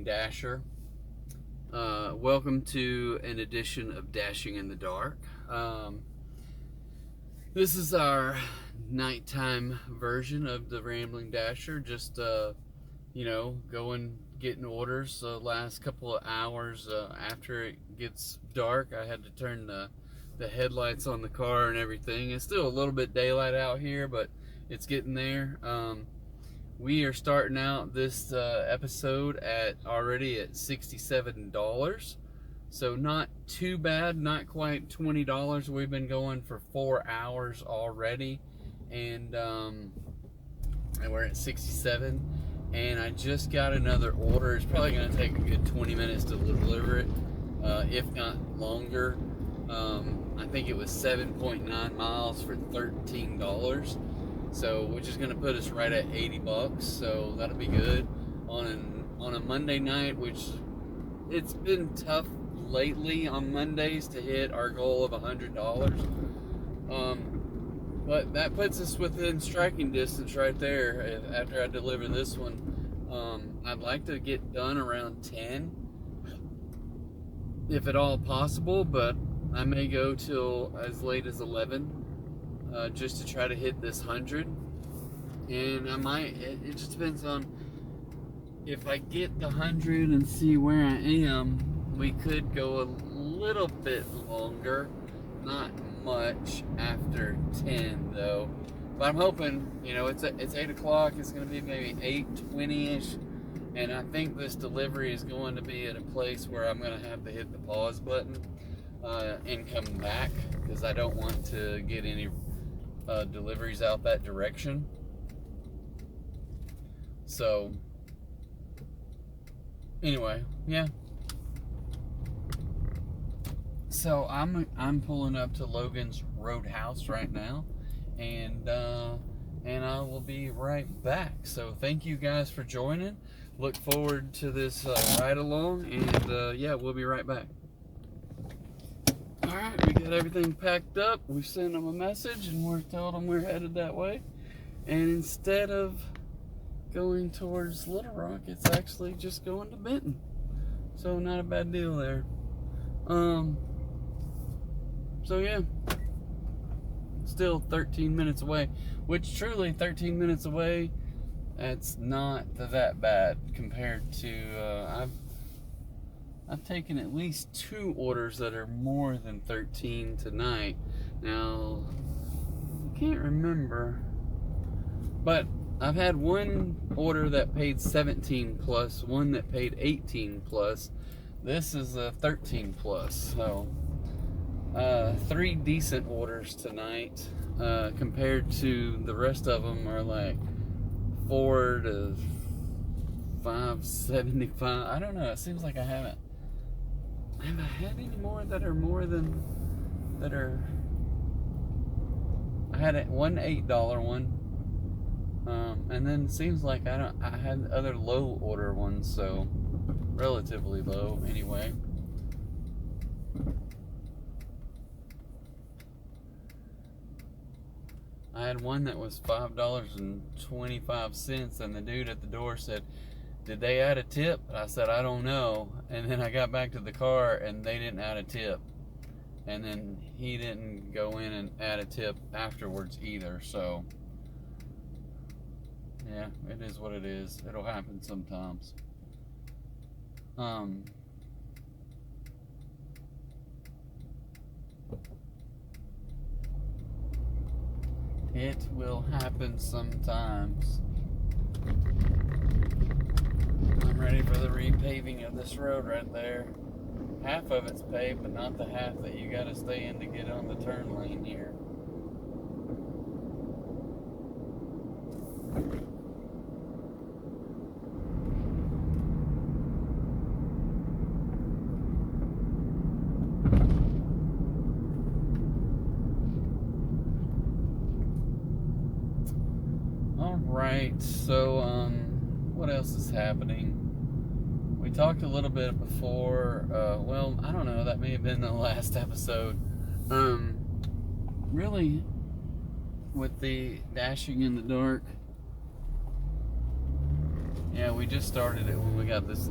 Dasher. Welcome to an edition of Dashing in the Dark. This is our nighttime version of the Rambling Dasher. Just, going, getting orders the last couple of hours after it gets dark. I had to turn the headlights on the car and everything. It's still a little bit daylight out here, but it's getting there. We are starting out this episode already at $67. So not too bad, not quite $20. We've been going for 4 hours already, and we're at 67. And I just got another order. It's probably going to take a good 20 minutes to deliver it, if not longer. I think it was 7.9 miles for $13. So, which is going to put us right at $80. So that'll be good on a Monday night, which it's been tough lately on Mondays to hit our goal of $100. But that puts us within striking distance right there. After I deliver this one, I'd like to get done around 10, if at all possible. But I may go till as late as 11. Just to try to hit this 100, and I might. It just depends on if I get the 100 and see where I am. We could go a little bit longer, not much after 10 though. But I'm hoping, it's 8 o'clock. It's going to be maybe 8:20ish, and I think this delivery is going to be at a place where I'm going to have to hit the pause button and come back, because I don't want to get any deliveries out that direction. So anyway, yeah. So I'm pulling up to Logan's Roadhouse right now, and I will be right back. So thank you guys for joining. Look forward to this ride along, and yeah, we'll be right back. Alright, we got everything packed up. We sent them a message and we're told them we're headed that way. And instead of going towards Little Rock, it's actually just going to Benton. So not a bad deal there. So yeah. Still 13 minutes away. Which truly 13 minutes away, that's not that bad compared to I've taken at least 2 orders that are more than 13 tonight. Now, I can't remember, but I've had one order that paid 17 plus, one that paid 18 plus. This is a 13 plus. So, 3 decent orders tonight, compared to the rest of them are like 4 to 5.75. I don't know. It seems like I haven't. Have I had any more that are I had one $8 one, and then it seems like I had other low order ones, so relatively low anyway. I had one that was $5.25, and the dude at the door said, "Did they add a tip?" I said, "I don't know." And then I got back to the car and they didn't add a tip. And then he didn't go in and add a tip afterwards either. So, yeah, it is what it is. It'll happen sometimes. It will happen sometimes. I'm ready for the repaving of this road right there. Half of it's paved, but not the half that you gotta stay in to get on the turn lane here. Alright, so what else is happening? We talked a little bit before, well, I don't know, that may have been the last episode. Really, with the Dashing in the Dark, yeah, we just started it when we got this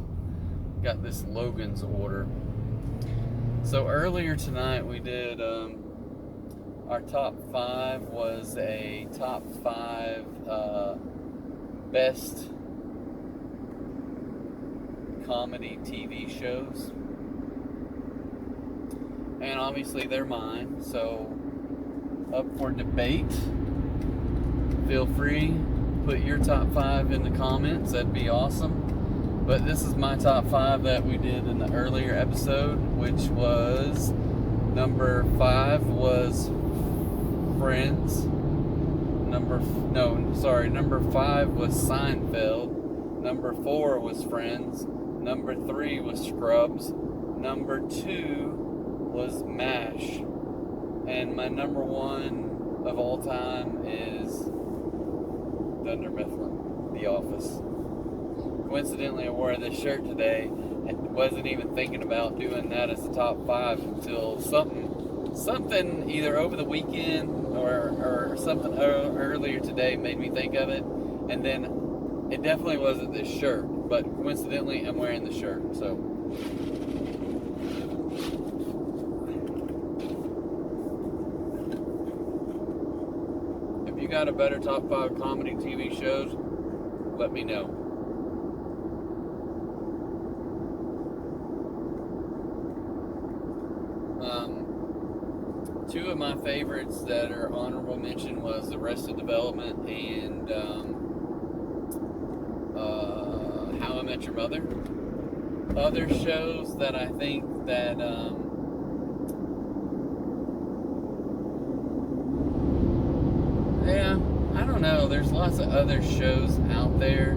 got this Logan's order. So earlier tonight we did our top 5 was a top 5 best comedy TV shows, and obviously they're mine, so up for debate. Feel free, put your top 5 in the comments, that'd be awesome. But this is my top 5 that we did in the earlier episode, which was number 5 was Friends. Number 5 was Seinfeld. Number 4 was Friends. Number 3 was Scrubs. Number 2 was MASH. And my number 1 of all time is Dunder Mifflin, The Office. Coincidentally, I wore this shirt today and wasn't even thinking about doing that as the top 5 until something either over the weekend or something earlier today made me think of it, and then it definitely wasn't this shirt, but coincidentally I'm wearing the shirt. So if you got a better top 5 comedy TV shows, let me know. Two of my favorites that are honorable mention was Arrested Development and How I Met Your Mother. Other shows that I think that I don't know. There's lots of other shows out there.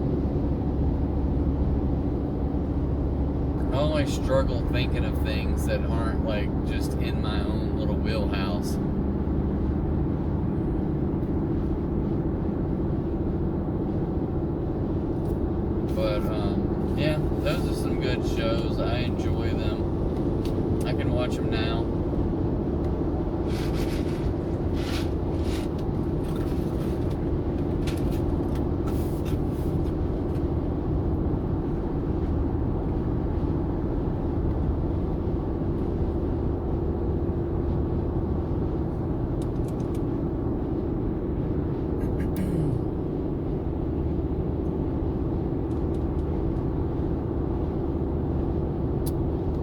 I always struggle thinking of things that aren't like just in my own little wheelhouse. But yeah, those are some good shows. I enjoy them. I can watch them now.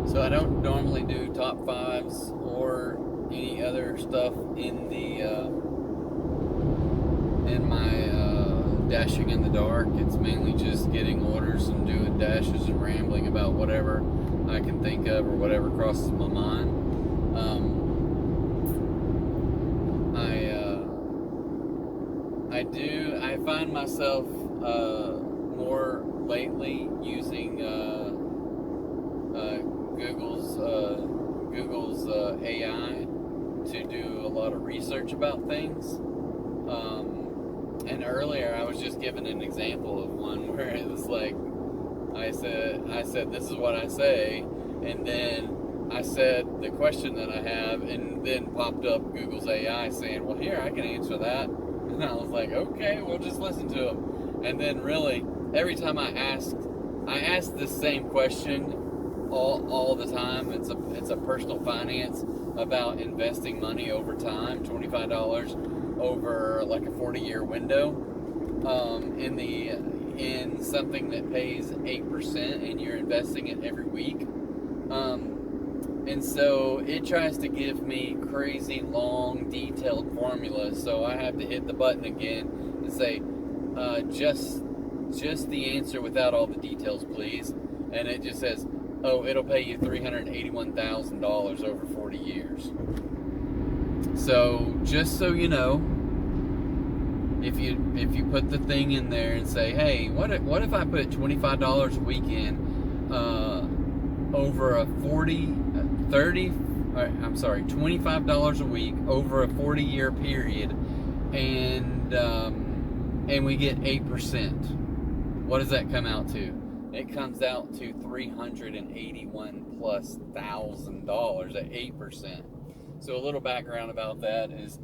So I don't normally do top 5s or any other stuff in the in my dashing in the dark. It's mainly just getting orders and doing dashes and rambling about whatever I can think of or whatever crosses my mind. I find myself more lately using Google's AI to do a lot of research about things. And earlier I was just giving an example of one where it was like I said this is what I say, and then I said the question that I have, and then popped up Google's AI saying, well, here, I can answer that. And I was like, okay, well, just listen to them. And then really every time I asked the same question all the time. It's a personal finance about investing money over time, $25 over like a 40-year window, in something that pays 8%, and you're investing it every week. And so it tries to give me crazy long detailed formulas, so I have to hit the button again and say just the answer without all the details, please. And it just says, oh, it'll pay you $381,000 over 40 years. So, just so you know, if you put the thing in there and say, hey, what if I put $25 a week in over a $25 a week over a 40-year period, and we get 8%. What does that come out to? It comes out to $381,000+ at 8%. So a little background about that is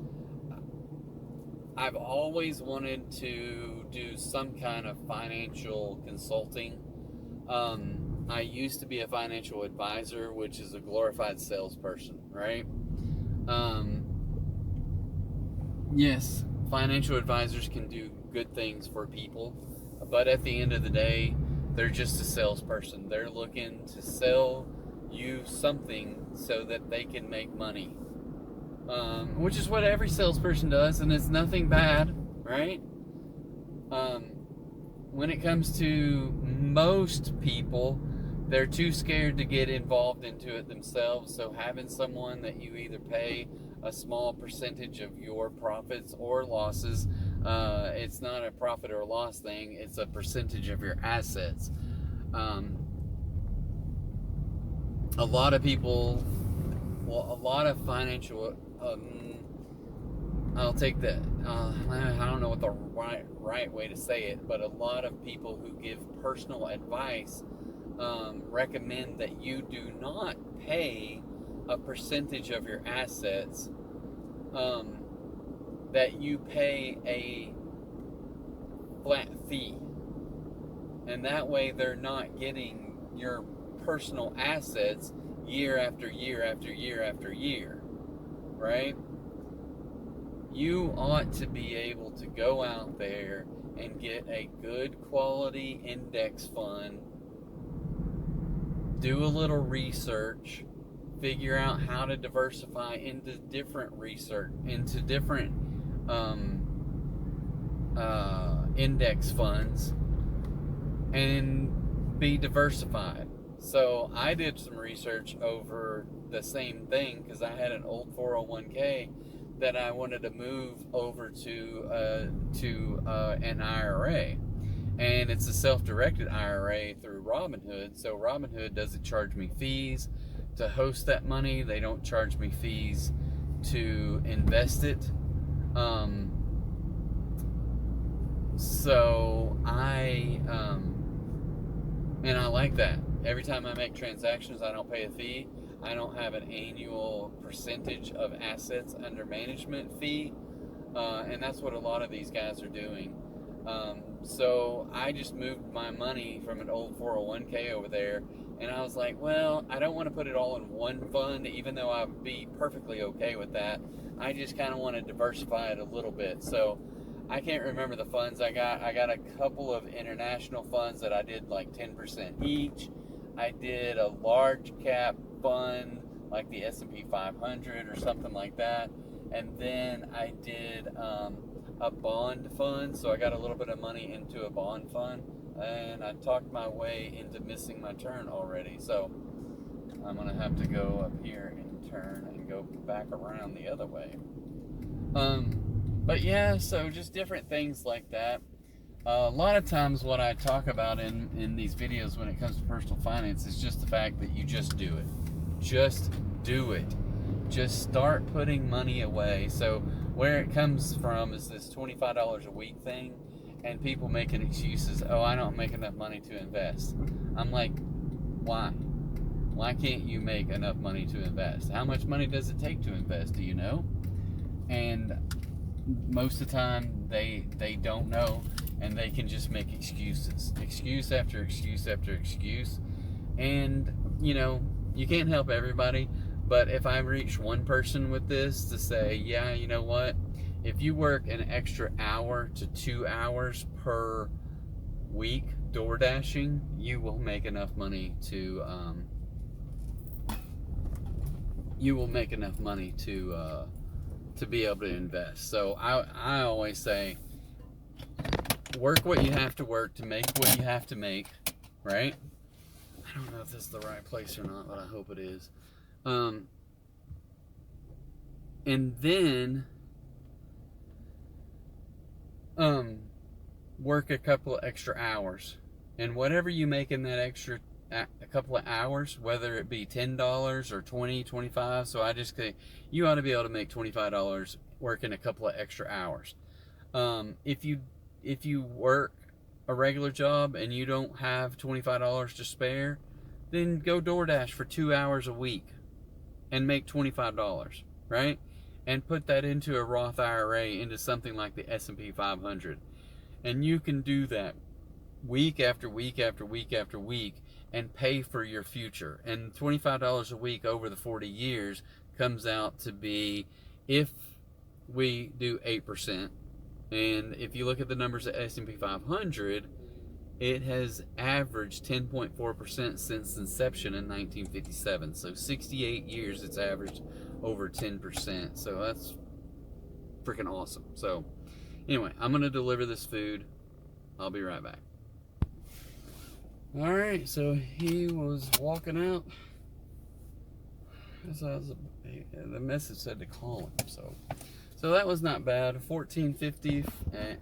I've always wanted to do some kind of financial consulting. I'm I used to be a financial advisor, which is a glorified salesperson, right? Yes, financial advisors can do good things for people, but at the end of the day, they're just a salesperson. They're looking to sell you something so that they can make money, which is what every salesperson does, and it's nothing bad, right? When it comes to most people, they're too scared to get involved into it themselves, so having someone that you either pay a small percentage of your profits or losses, it's not a profit or loss thing, it's a percentage of your assets. A lot of people, well, a lot of financial, I'll take that. I don't know what the right way to say it, but a lot of people who give personal advice recommend that you do not pay a percentage of your assets, that you pay a flat fee. And that way they're not getting your personal assets year after year after year after year, right? You ought to be able to go out there and get a good quality index fund, do a little research, figure out how to diversify into different research, into different index funds, and be diversified. So I did some research over the same thing because I had an old 401k that I wanted to move over to an IRA. And it's a self-directed IRA through Robinhood. So Robinhood doesn't charge me fees to host that money. They don't charge me fees to invest it. So and I like that. Every time I make transactions, I don't pay a fee. I don't have an annual percentage of assets under management fee. And that's what a lot of these guys are doing. So I just moved my money from an old 401k over there, and I was like, well, I don't want to put it all in one fund, even though I would be perfectly okay with that. I just kind of want to diversify it a little bit. So I can't remember the funds I got. I got a couple of international funds that I did like 10% each. I did a large cap fund like the S&P 500 or something like that. And then I did a bond fund, so I got a little bit of money into a bond fund, and I talked my way into missing my turn already. So I'm gonna have to go up here and turn and go back around the other way. But yeah, so just different things like that. A lot of times what I talk about in these videos when it comes to personal finance is just the fact that you just do it. Just do it. Just start putting money away. So where it comes from is this $25 a week thing, and people making excuses. Oh, I don't make enough money to invest. I'm like, why? Why can't you make enough money to invest? How much money does it take to invest? Do you know? And most of the time they don't know, and they can just make excuses. Excuse after excuse after excuse. And, you know, you can't help everybody. But if I reach one person with this to say, yeah, you know what? If you work an extra hour to 2 hours per week DoorDashing, you will make enough money to be able to invest. So I always say, work what you have to work to make what you have to make, right? I don't know if this is the right place or not, but I hope it is. And then work a couple of extra hours, and whatever you make in that extra a couple of hours, whether it be $10 or 20, 25, so I just say you ought to be able to make $25 working a couple of extra hours. If you work a regular job and you don't have $25 to spare, then go DoorDash for 2 hours a week and make $25, right? And put that into a Roth IRA, into something like the S&P 500. And you can do that week after week after week after week, and pay for your future. And $25 a week over the 40 years comes out to be, if we do 8%, and if you look at the numbers at S&P 500, it has averaged 10.4% since inception in 1957. So 68 years it's averaged over 10%. So that's freaking awesome. So anyway, I'm going to deliver this food. I'll be right back. All right, so he was walking out. The message said to call him, so that was not bad. $14.50.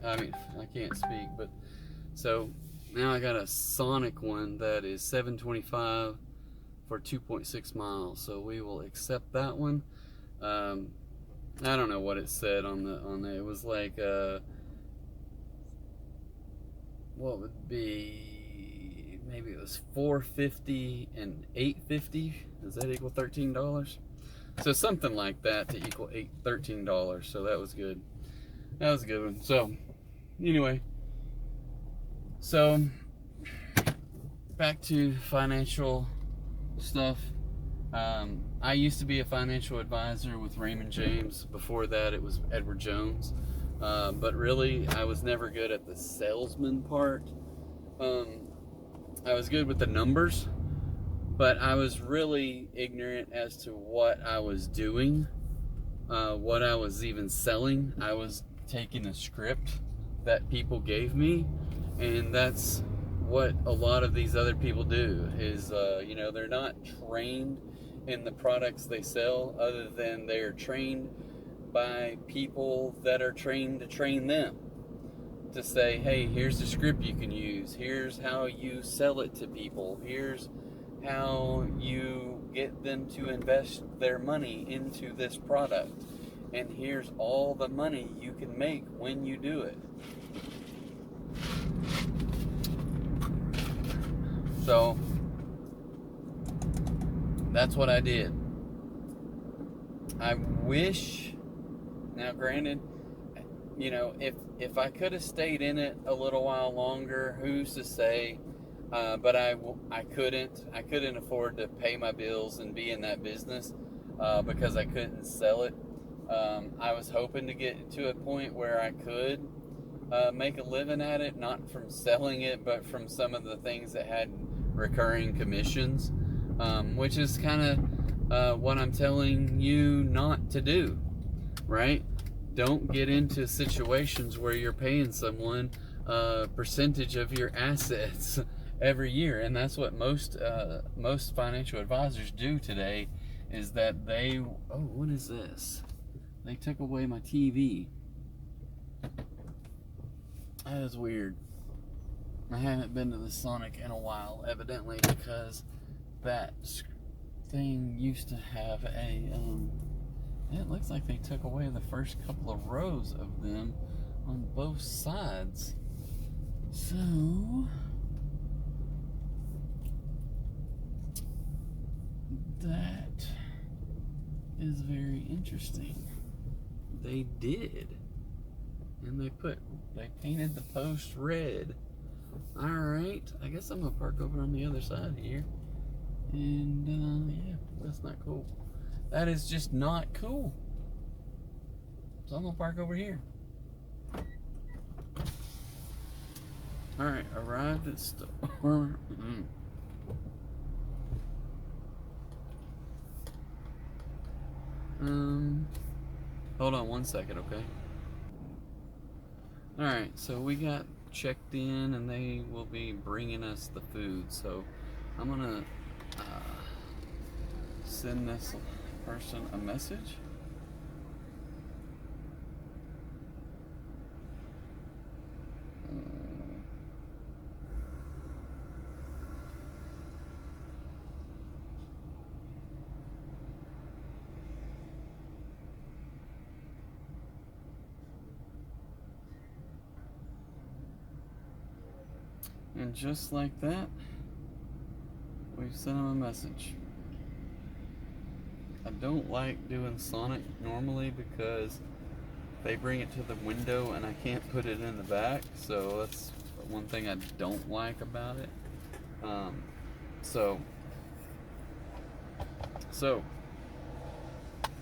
I mean, I can't speak, but so now I got a Sonic one that is $7.25 for 2.6 miles. So we will accept that one. I don't know what it said on the. It was like what would be, maybe it was $4.50 and $8.50. Does that equal $13? So something like that to equal $13. So that was good. That was a good one. So anyway, so back to financial stuff. I used to be a financial advisor with Raymond James. Before that, it was Edward Jones. But really, I was never good at the salesman part. I was good with the numbers, but I was really ignorant as to what I was doing, what I was even selling. I was taking a script that people gave me, and that's what a lot of these other people do is, you know, they're not trained in the products they sell, other than they're trained by people that are trained to train them, to say, hey, here's the script you can use, here's how you sell it to people, here's how you get them to invest their money into this product, and here's all the money you can make when you do it. So that's what I did. I wish, now granted, you know, if I could have stayed in it a little while longer, who's to say? But I couldn't afford to pay my bills and be in that business because I couldn't sell it. I was hoping to get to a point where I could make a living at it, not from selling it, but from some of the things that had recurring commissions, which is kind of what I'm telling you not to do, right? Don't get into situations where you're paying someone a percentage of your assets every year. And that's what most financial advisors do today, is that they, oh, what is this? They took away my TV. That is weird. I haven't been to the Sonic in a while, evidently, because that thing used to have a, it looks like they took away the first couple of rows of them on both sides. So that is very interesting. They did. And they painted the post red. Alright, I guess I'm gonna park over on the other side here. And yeah, that's not cool. That is just not cool. So I'm gonna park over here. Alright, arrived at store. Hold on one second, okay? Alright, so we got checked in and they will be bringing us the food. So I'm gonna send this person a message. And just like that, we've sent them a message. I don't like doing Sonic normally because they bring it to the window and I can't put it in the back, so that's one thing I don't like about it. So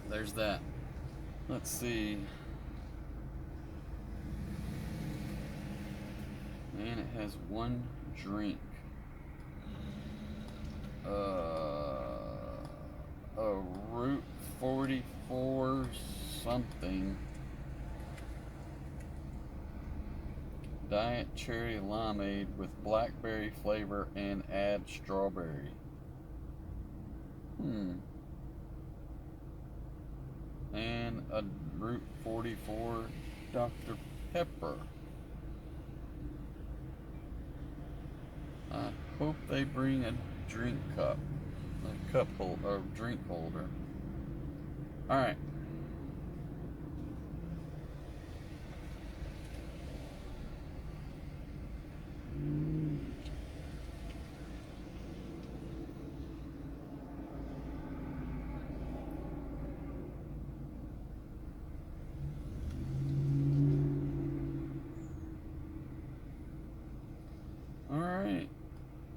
there's that. Let's see. And it has one drink. A Root 44 something. Diet cherry limeade with blackberry flavor and add strawberry. And a Route 44 Dr. Pepper. I hope they bring a drink cup. A cup holder, or drink holder. Alright. Alright.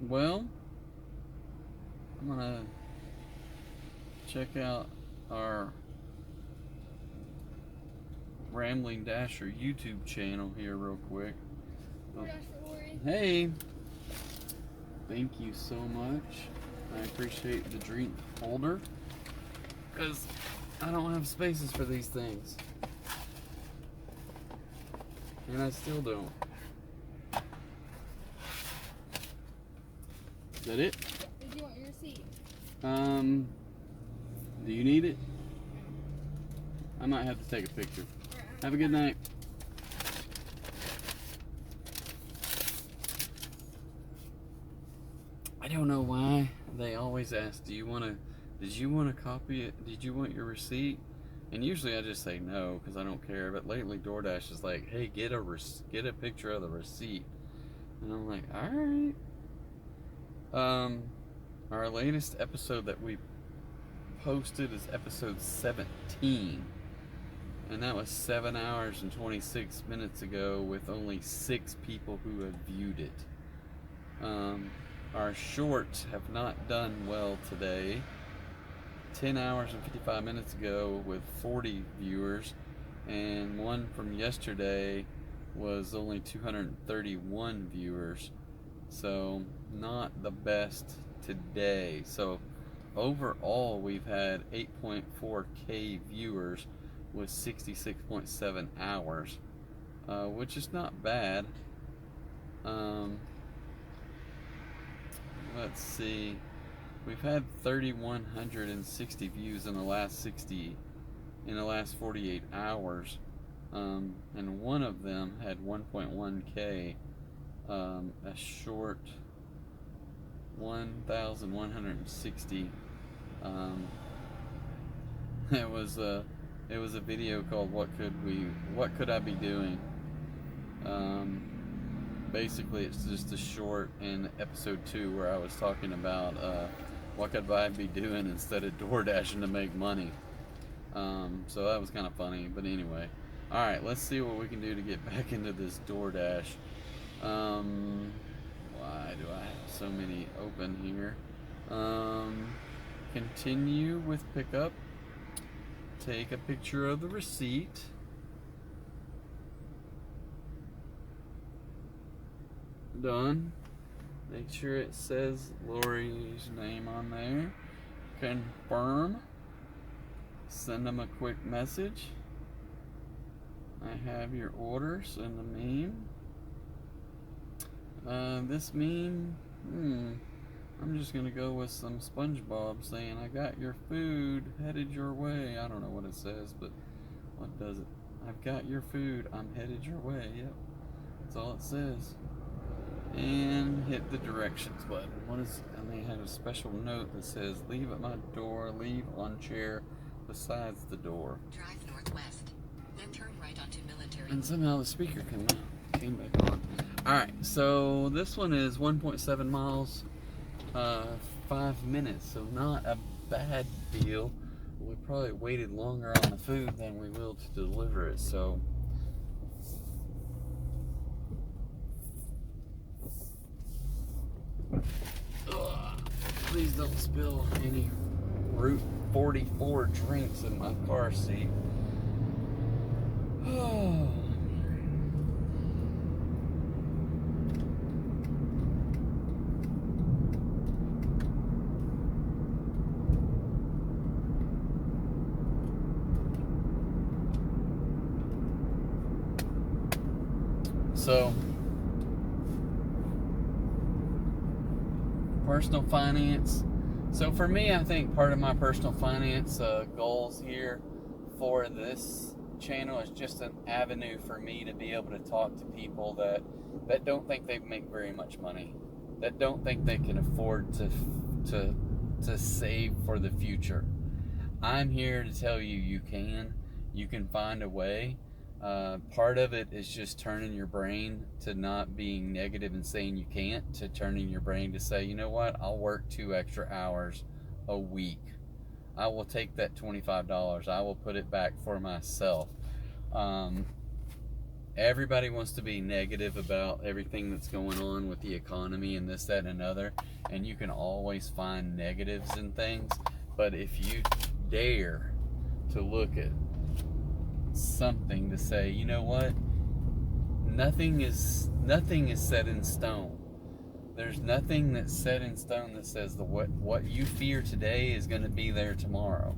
Well, I'm gonna check out our Rambling Dasher YouTube channel here real quick. Hey! Thank you so much. I appreciate the drink holder, because I don't have spaces for these things. And I still don't. Is that it? Did you want your receipt? Do you need it? I might have to take a picture. Have a good night. I don't know why they always ask, did you want to copy it? Did you want your receipt? And usually I just say no, because I don't care. But lately DoorDash is like, hey, get a picture of the receipt. And I'm like, alright. Our latest episode that we posted is episode 17. And that was 7 hours and 26 minutes ago with only 6 people who have viewed it. Our shorts have not done well today. 10 hours and 55 minutes ago with 40 viewers. And one from yesterday was only 231 viewers. So not the best today. So overall we've had 8.4k viewers with 66.7 hours, which is not bad. Let's see, we've had 3,160 views in the last 48 hours, and one of them had 1.1k. A short 1,160. It was a video called What Could I Be Doing? Basically it's just a short in episode 2 where I was talking about what could I be doing instead of DoorDashing to make money. So that was kind of funny, but anyway. Alright, let's see what we can do to get back into this DoorDash. Why do I have so many open here? Continue with pickup. Take a picture of the receipt. Done. Make sure it says Lori's name on there. Confirm. Send them a quick message. I have your order. Send a meme. This meme, I'm just gonna go with some SpongeBob saying, I got your food, headed your way. I don't know what it says, but what does it? I've got your food, I'm headed your way. Yep, that's all it says. And hit the directions button. And they have a special note that says, leave at my door, leave on chair besides the door. Drive northwest, then turn right onto Military. And somehow the speaker came back on. Alright, so this one is 1.7 miles, 5 minutes, so not a bad deal. We probably waited longer on the food than we will to deliver it, so. Please don't spill any Route 44 drinks in my car seat. Oh. So, personal finance. So for me, I think part of my personal finance goals here for this channel is just an avenue for me to be able to talk to people that don't think they make very much money, that don't think they can afford to save for the future. I'm here to tell you you can find a way. Part of it is just turning your brain to not being negative and saying you can't, to turning your brain to say, you know what, I'll work 2 extra hours a week. I will take that $25. I will put it back for myself. Everybody wants to be negative about everything that's going on with the economy and this, that, and another, and you can always find negatives in things. But if you dare to look at something to say, you know what, nothing is set in stone. There's nothing that's set in stone that says what you fear today is going to be there tomorrow.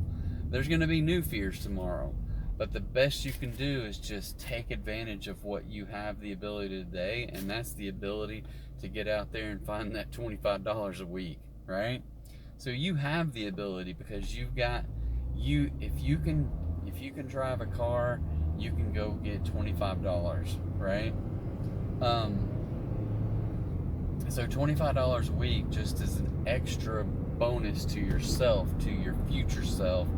There's going to be new fears tomorrow, but the best you can do is just take advantage of what you have the ability today, and that's the ability to get out there and find that $25 a week, right? So you have the ability, because if you can drive a car, you can go get $25, right? So $25 a week just is an extra bonus to yourself, to your future self,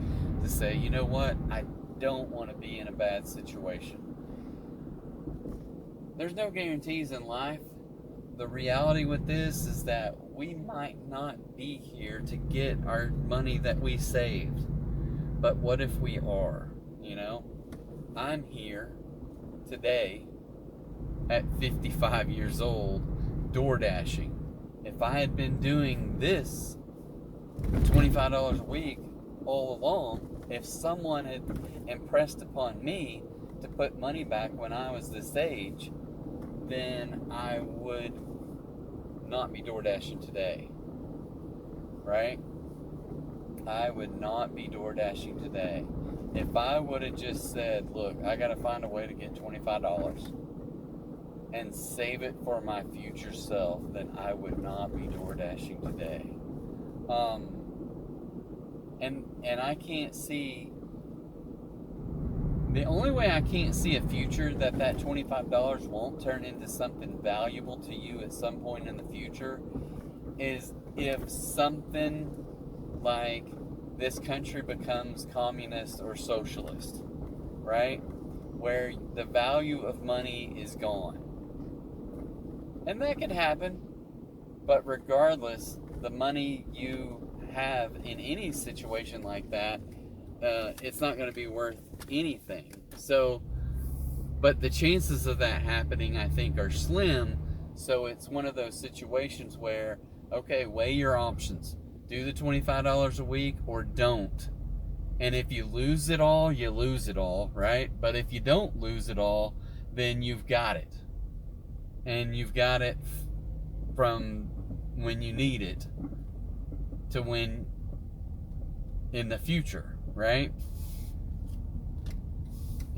to say, you know what, I don't want to be in a bad situation. There's no guarantees in life. The reality with this is that we might not be here to get our money that we saved. But what if we are, you know? I'm here today at 55 years old DoorDashing. If I had been doing this $25 a week all along, if someone had impressed upon me to put money back when I was this age, then I would not be DoorDashing today, right? I would not be DoorDashing today. If I would have just said, look, I got to find a way to get $25 and save it for my future self, then I would not be DoorDashing today. And I can't see, the only way I can't see a future that $25 won't turn into something valuable to you at some point in the future is if something like this country becomes communist or socialist, right? Where the value of money is gone. And that could happen, but regardless, the money you have in any situation like that, it's not going to be worth anything. So, but the chances of that happening, I think, are slim. So it's one of those situations where, okay, weigh your options. Do the $25 a week or don't. And if you lose it all, you lose it all, right? But if you don't lose it all, then you've got it. And you've got it from when you need it to when in the future, right?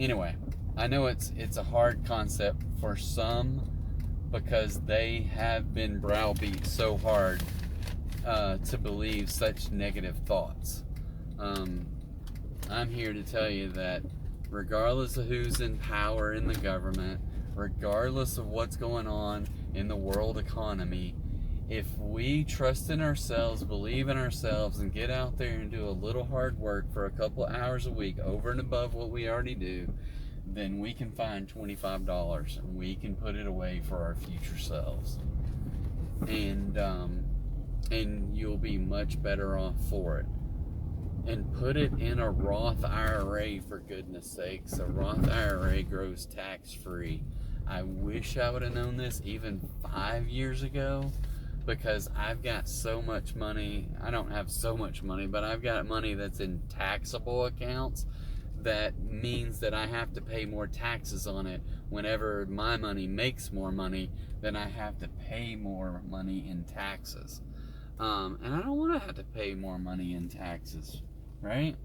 Anyway, I know it's a hard concept for some because they have been browbeat so hard to believe such negative thoughts. I'm here to tell you that regardless of who's in power in the government, regardless of what's going on in the world economy, if we trust in ourselves, believe in ourselves, and get out there and do a little hard work for a couple hours a week over and above what we already do, then we can find $25 and we can put it away for our future selves. And you'll be much better off for it. And put it in a Roth IRA, for goodness sakes. A Roth IRA grows tax-free. I wish I would have known this even 5 years ago, because I've got so much money. I don't have so much money, but I've got money that's in taxable accounts. That means that I have to pay more taxes on it. Whenever my money makes more money, then I have to pay more money in taxes. And I don't want to have to pay more money in taxes, right?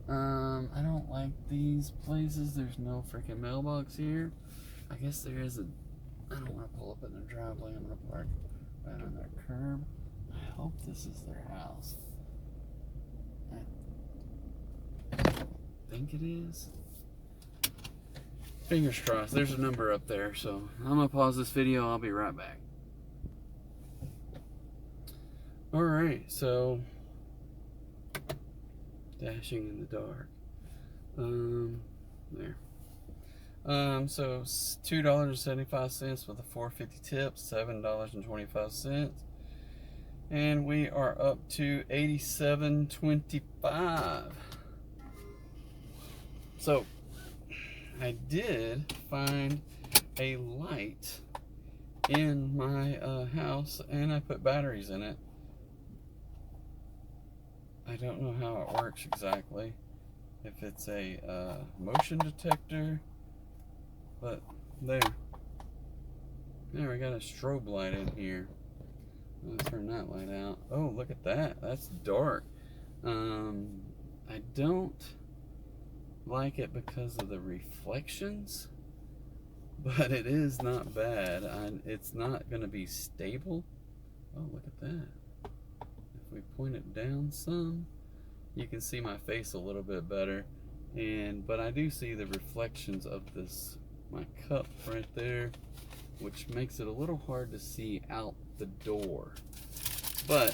I don't like these places. There's no freaking mailbox here. I guess there is a... I don't want to pull up in their driveway. I'm going to park right on their curb. I hope this is their house. I think it is. Fingers crossed. There's a number up there. So I'm going to pause this video. I'll be right back. Alright, so... Dashing in the dark. There. So $2.75 with a $4.50 tip, $7.25, and we are up to $87.25. So I did find a light in my house, and I put batteries in it. I don't know how it works exactly, if it's a motion detector, but there, I got a strobe light in here. Let's turn that light out. Oh, look at that, that's dark. I don't like it because of the reflections, but it is not bad. It's not going to be stable. Oh, look at that. If we point it down some, you can see my face a little bit better, but I do see the reflections of my cup right there, which makes it a little hard to see out the door, or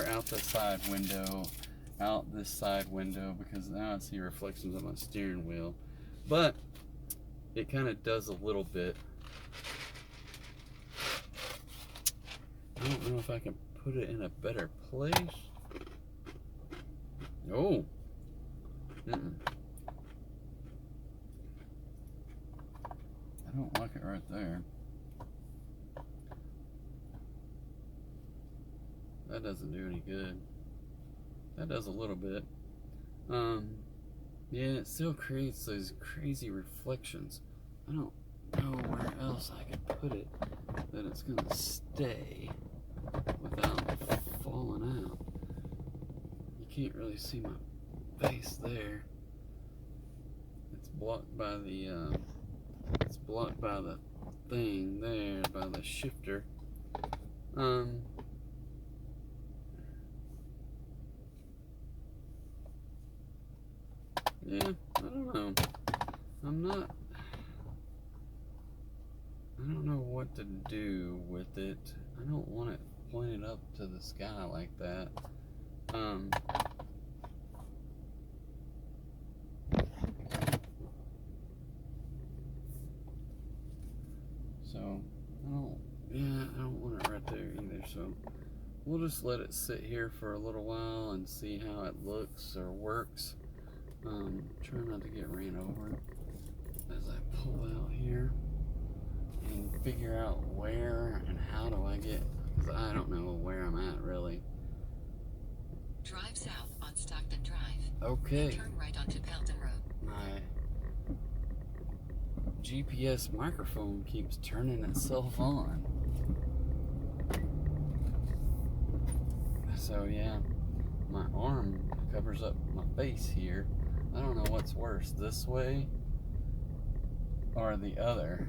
out the side window, out this side window, because now I see reflections of my steering wheel, but it kind of does a little bit. I don't know if I can put it in a better place. Oh. I don't like it right there. That doesn't do any good. That does a little bit. Yeah, it still creates those crazy reflections. I don't know where else I could put it that it's gonna stay without falling out. You can't really see my face there. It's blocked by the thing there, by the shifter. Yeah, I don't know. I don't know what to do with it. I don't want it pointed up to the sky like that. So, I don't want it right there either, so we'll just let it sit here for a little while and see how it looks or works. Try not to get ran over as I pull out here and figure out where and how do I get, because I don't know where I'm at really. Drive south on Stockton Drive. Okay. Turn right onto Pelton Road. My GPS microphone keeps turning itself on. So yeah, my arm covers up my face here. I don't know what's worse, this way or the other.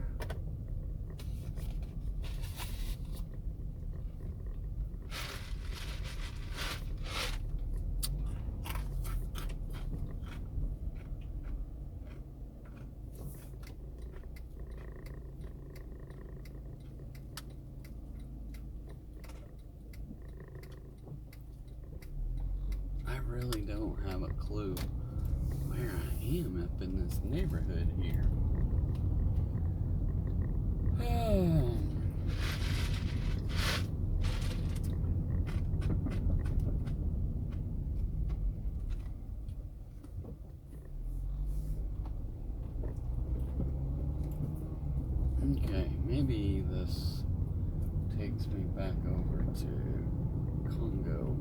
I really don't have a clue where I am up in this neighborhood here. Okay, maybe this takes me back over to Congo.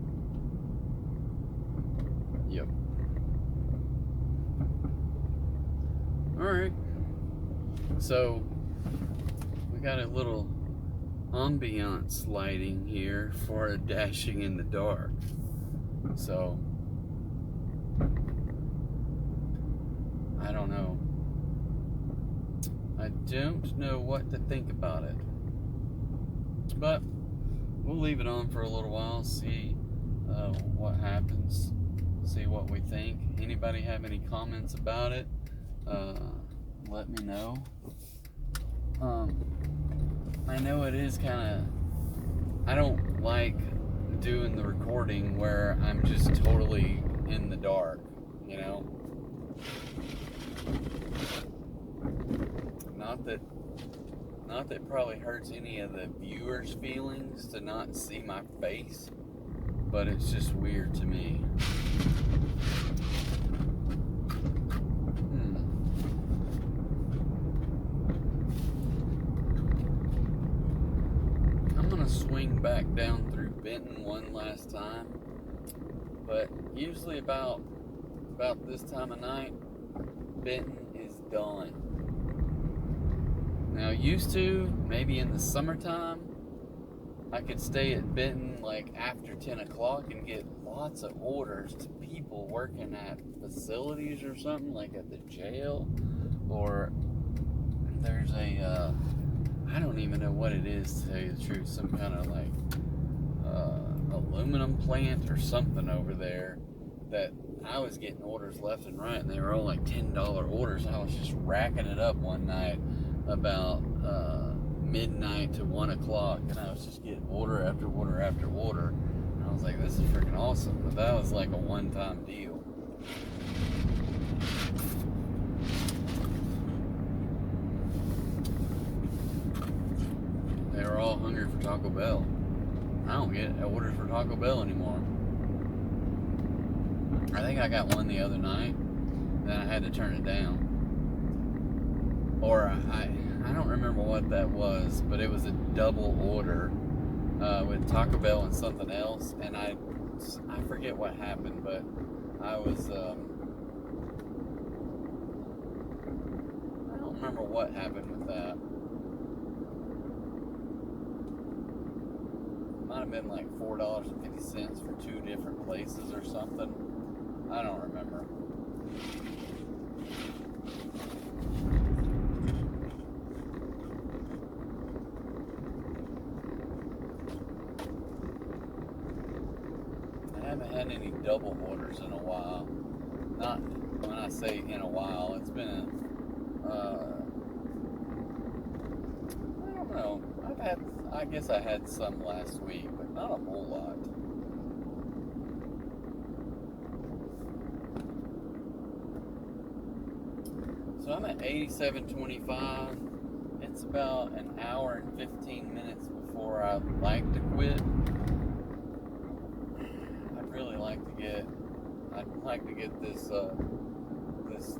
Yep. Alright. So, we got a little ambiance lighting here for dashing in the dark. So, I don't know. I don't know what to think about it. But we'll leave it on for a little while, see what happens, see what we think. Anybody have any comments about it? Let me know. I know it is kind of, I don't like doing the recording where I'm just totally in the dark, you know? Not that it probably hurts any of the viewers' feelings to not see my face, but it's just weird to me. I'm gonna swing back down through Benton one last time, but usually about this time of night, Benton is done. Now, used to, maybe in the summertime, I could stay at Benton like after 10 o'clock and get lots of orders to people working at facilities or something, like at the jail, or there's a, I don't even know what it is, to tell you the truth, some kind of like aluminum plant or something over there, that I was getting orders left and right, and they were all like $10 orders. I was just racking it up one night about midnight to 1 o'clock, and I was just getting order after order after order, and I was like, this is freaking awesome. But that was like a one-time deal. They were all hungry for Taco Bell. I don't get orders for Taco Bell anymore. I think I got one the other night, then I had to turn it down. Or I don't remember what that was, but it was a double order with Taco Bell and something else, and I forget what happened, but I was I don't remember what happened with that. Might have been like $4.50 for two different places or something. I don't remember. I haven't had any double orders in a while. Not when I say in a while, it's been I don't know. I guess I had some last week, but not a whole lot. So I'm at 87.25. It's about an hour and 15 minutes before I'd like to quit. I'd like to get this this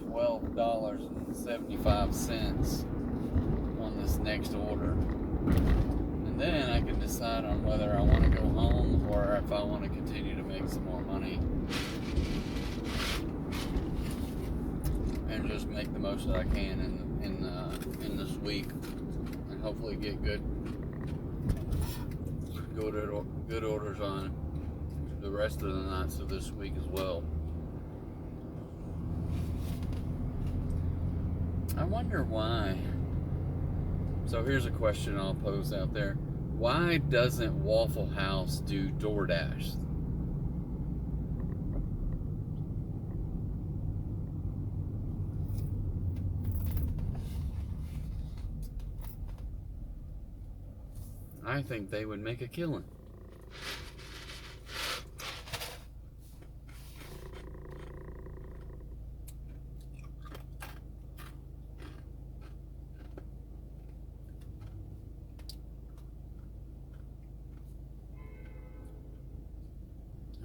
$12.75 on this next order, and then I can decide on whether I want to go home or if I want to continue to make some more money and just make the most that I can in this week, and hopefully get good orders on the rest of the nights of this week as well. I wonder why. So here's a question I'll pose out there. Why doesn't Waffle House do DoorDash? I think they would make a killing.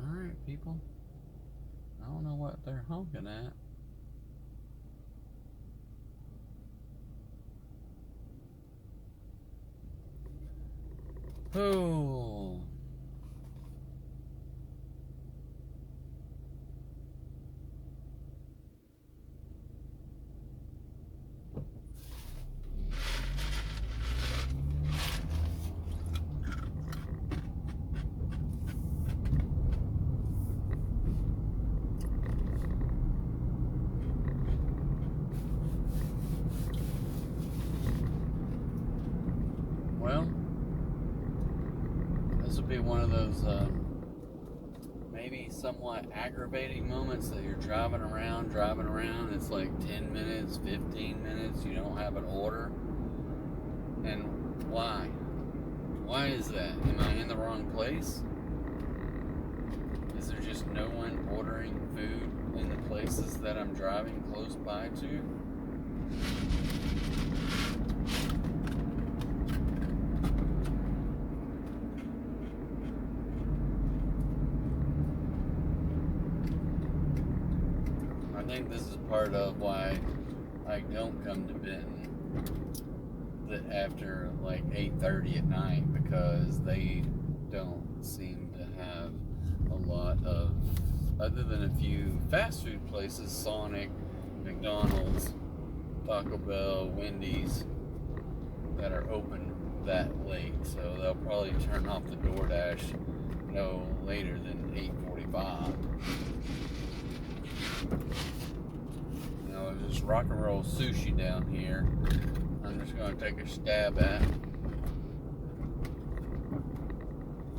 Alright, people. I don't know what they're honking at. Oh. Well, this would be one of those maybe somewhat aggravating moments that you're driving around. It's like 10 minutes, 15 minutes. You don't have an order. And why? Why is that? Am I in the wrong place? Is there just no one ordering food in the places that I'm driving close by to? I think this is part of why I don't come to Benton after like 8:30 at night, because they don't seem to have a lot of, other than a few fast food places, Sonic, McDonald's, Taco Bell, Wendy's, that are open that late. So they'll probably turn off the DoorDash no later than 8:45. You know, there's this rock and roll sushi down here. I'm just going to take a stab at.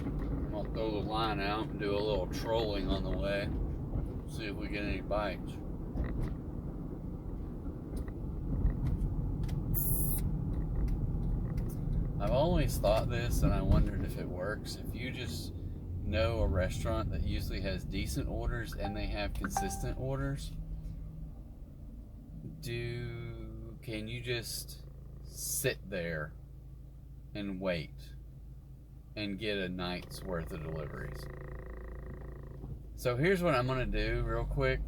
I'm going to throw the line out and do a little trolling on the way. See if we get any bites. I've always thought this, and I wondered if it works. If you just know a restaurant that usually has decent orders and they have consistent orders, can you just sit there and wait and get a night's worth of deliveries? So here's what I'm going to do real quick,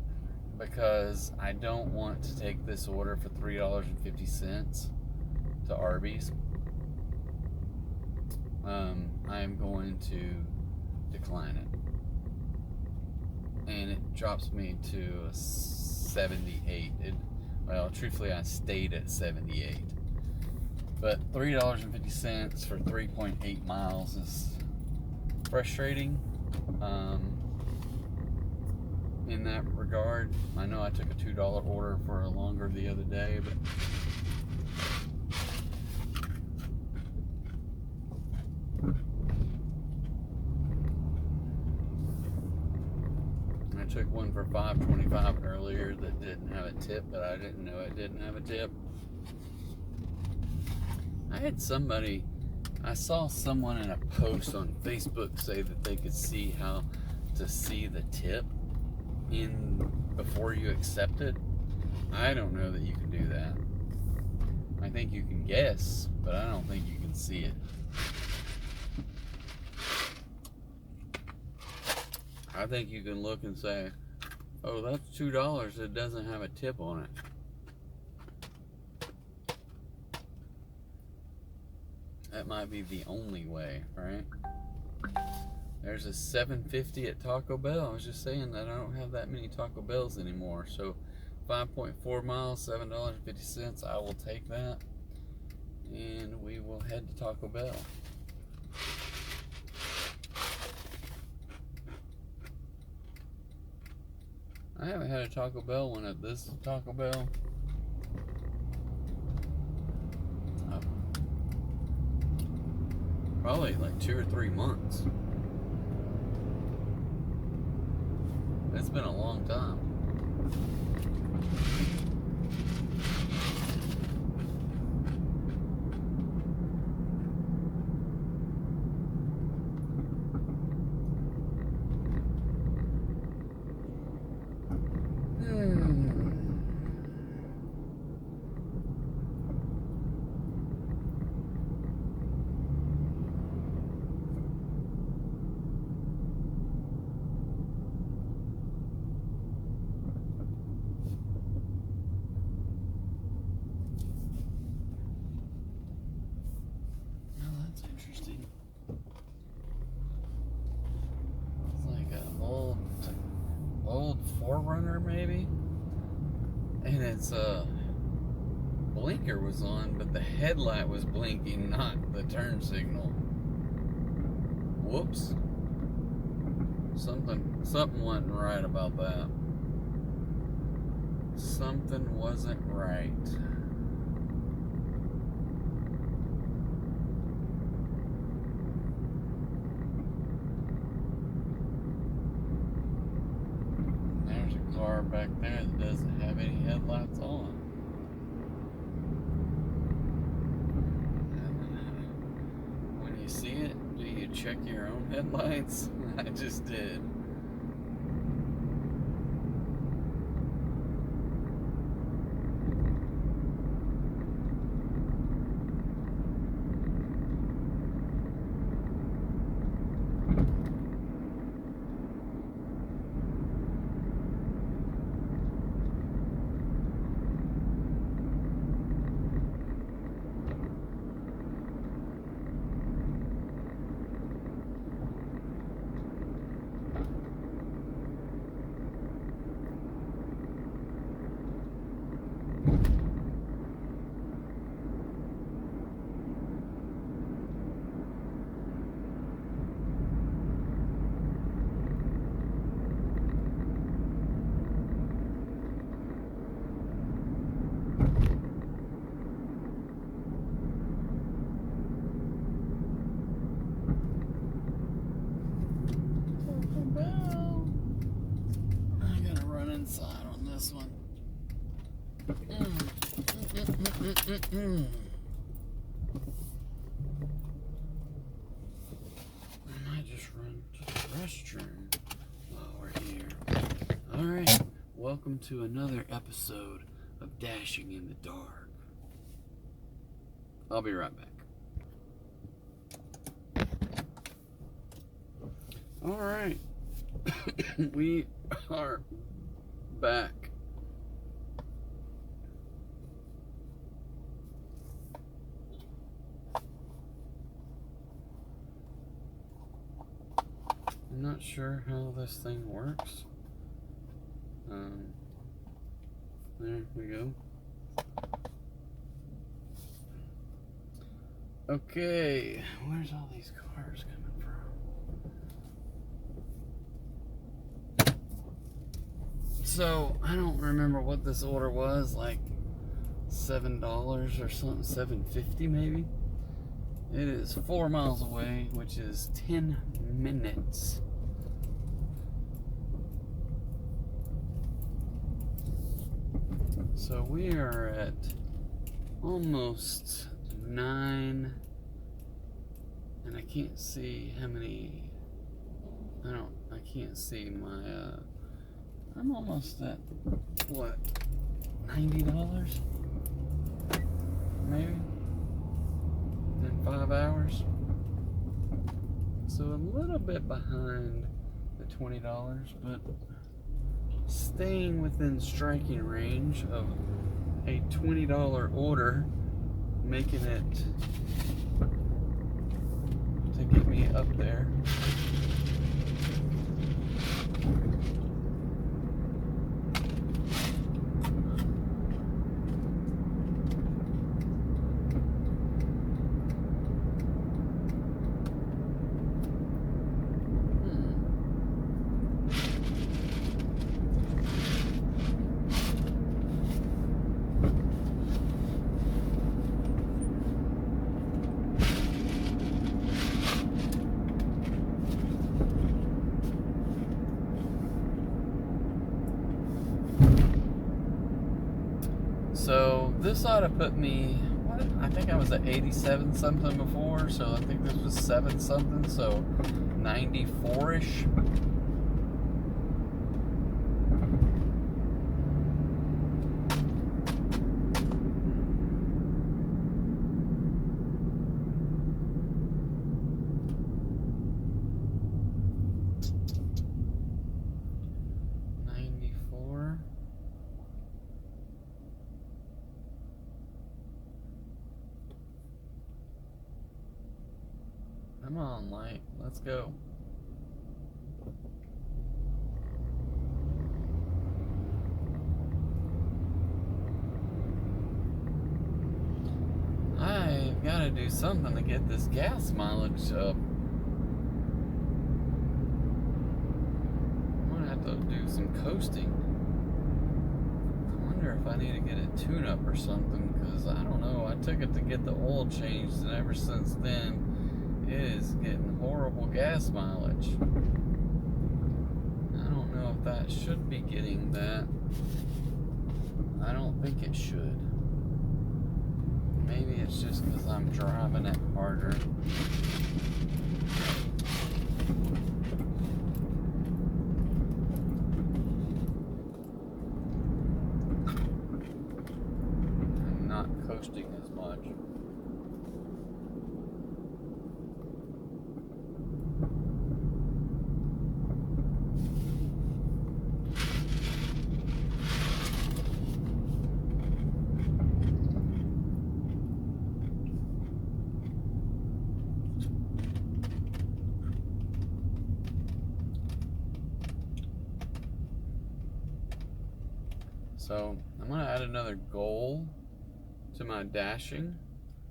because I don't want to take this order for $3.50 to Arby's. I'm going to decline it, and it drops me to a 78. Well, truthfully, I stayed at 78, but $3.50 for 3.8 miles is frustrating. In that regard, I know I took a $2 order for a longer the other day, but I took one for $5.25 earlier that didn't have a tip, but I didn't know it didn't have a tip. I saw someone in a post on Facebook say that they could see how to see the tip in before you accept it. I don't know that you can do that. I think you can guess, but I don't think you can see it. I think you can look and say, oh, that's $2. It doesn't have a tip on it. That might be the only way, right? There's a $7.50 at Taco Bell. I was just saying that I don't have that many Taco Bells anymore. So 5.4 miles, $7.50. I will take that. And we will head to Taco Bell. I haven't had a Taco Bell one at this Taco Bell. Probably like 2 or 3 months. It's been a long time. its blinker was on, but the headlight was blinking, not the turn signal. Whoops. Something wasn't right about that. Something wasn't right. There's a car back there that doesn't have any headlights on. When you see it, do you check your own headlights? I just did. I gotta run inside on this one. I might just run to the restroom while we're here. Alright, welcome to another episode of Dashing in the Dark. I'll be right back. Alright. We are back. I'm not sure how this thing works. There we go. Okay, where's all these cars coming from? So, I don't remember what this order was, like $7 or something, $7.50 maybe. It is 4 miles away, which is 10 minutes. So we are at almost 9, and I can't see how many. I can't see my. I'm almost at what, $90 maybe in 5 hours. So a little bit behind the $20, but staying within striking range of a $20 order, making it to get me up there. So this ought to put me, what? I think I was at 87 something before, so I think this was 7 something, so 94-ish. Come on, light. Let's go. gotta do something to get this gas mileage up. I'm gonna have to do some coasting. I wonder if I need to get a tune-up or something, because I don't know. I took it to get the oil changed, and ever since then, it is getting horrible gas mileage. I don't know if that should be getting that. I don't think it should. Maybe it's just because I'm driving it harder. I'm not coasting as much. So I'm going to add another goal to my dashing,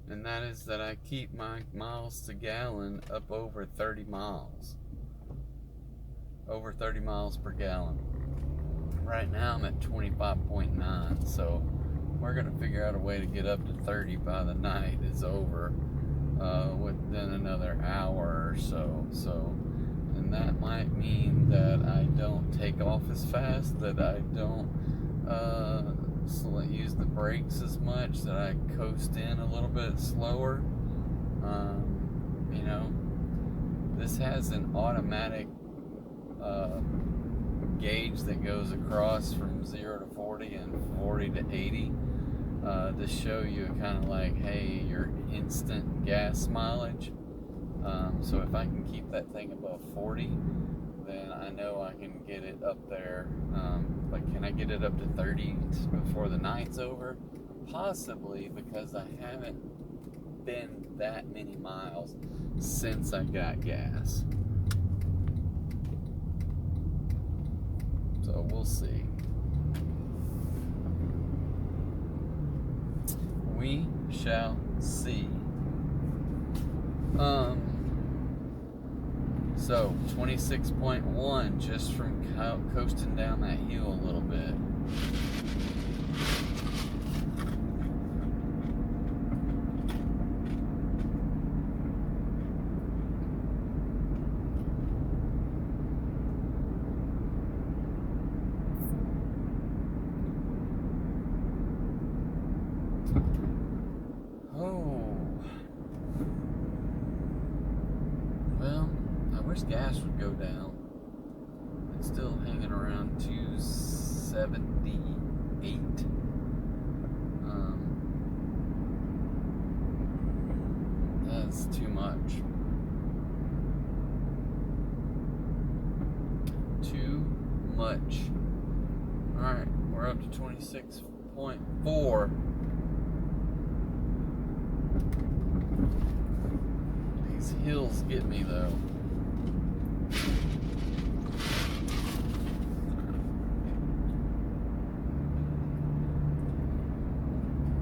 and that is that I keep my miles to gallon up over 30 miles. Over 30 miles per gallon. Right now I'm at 25.9, so we're going to figure out a way to get up to 30 by the night is over, within another hour or so. And that might mean that I don't take off as fast, that I don't use the brakes as much, that I coast in a little bit slower. You know, this has an automatic gauge that goes across from 0 to 40 and 40 to 80 to show you kind of like, hey, your instant gas mileage. So if I can keep that thing above 40, then I know I can get it up there. But can I get it up to 30 before the night's over? Possibly, because I haven't been that many miles since I got gas. So we'll see. We shall see. So 26.1 just from coasting down that hill a little bit. Gas would go down. It's still hanging around 278. That's too much. Too much. Alright, we're up to 26.4. These hills get me though.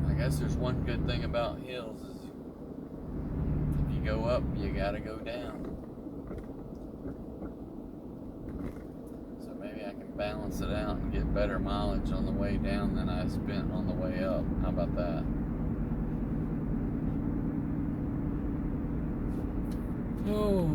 I guess there's one good thing about hills is if you go up, you gotta go down. So maybe I can balance it out and get better mileage on the way down than I spent on the way up. How about that? Oh.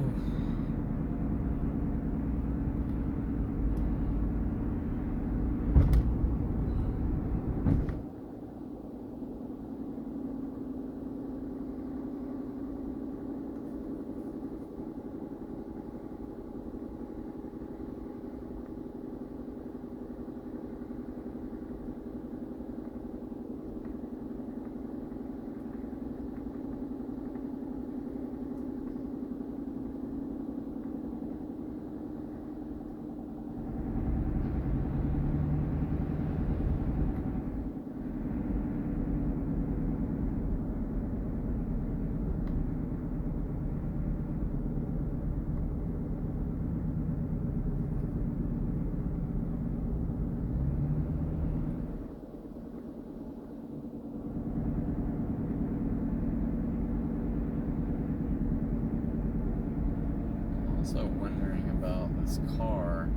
this car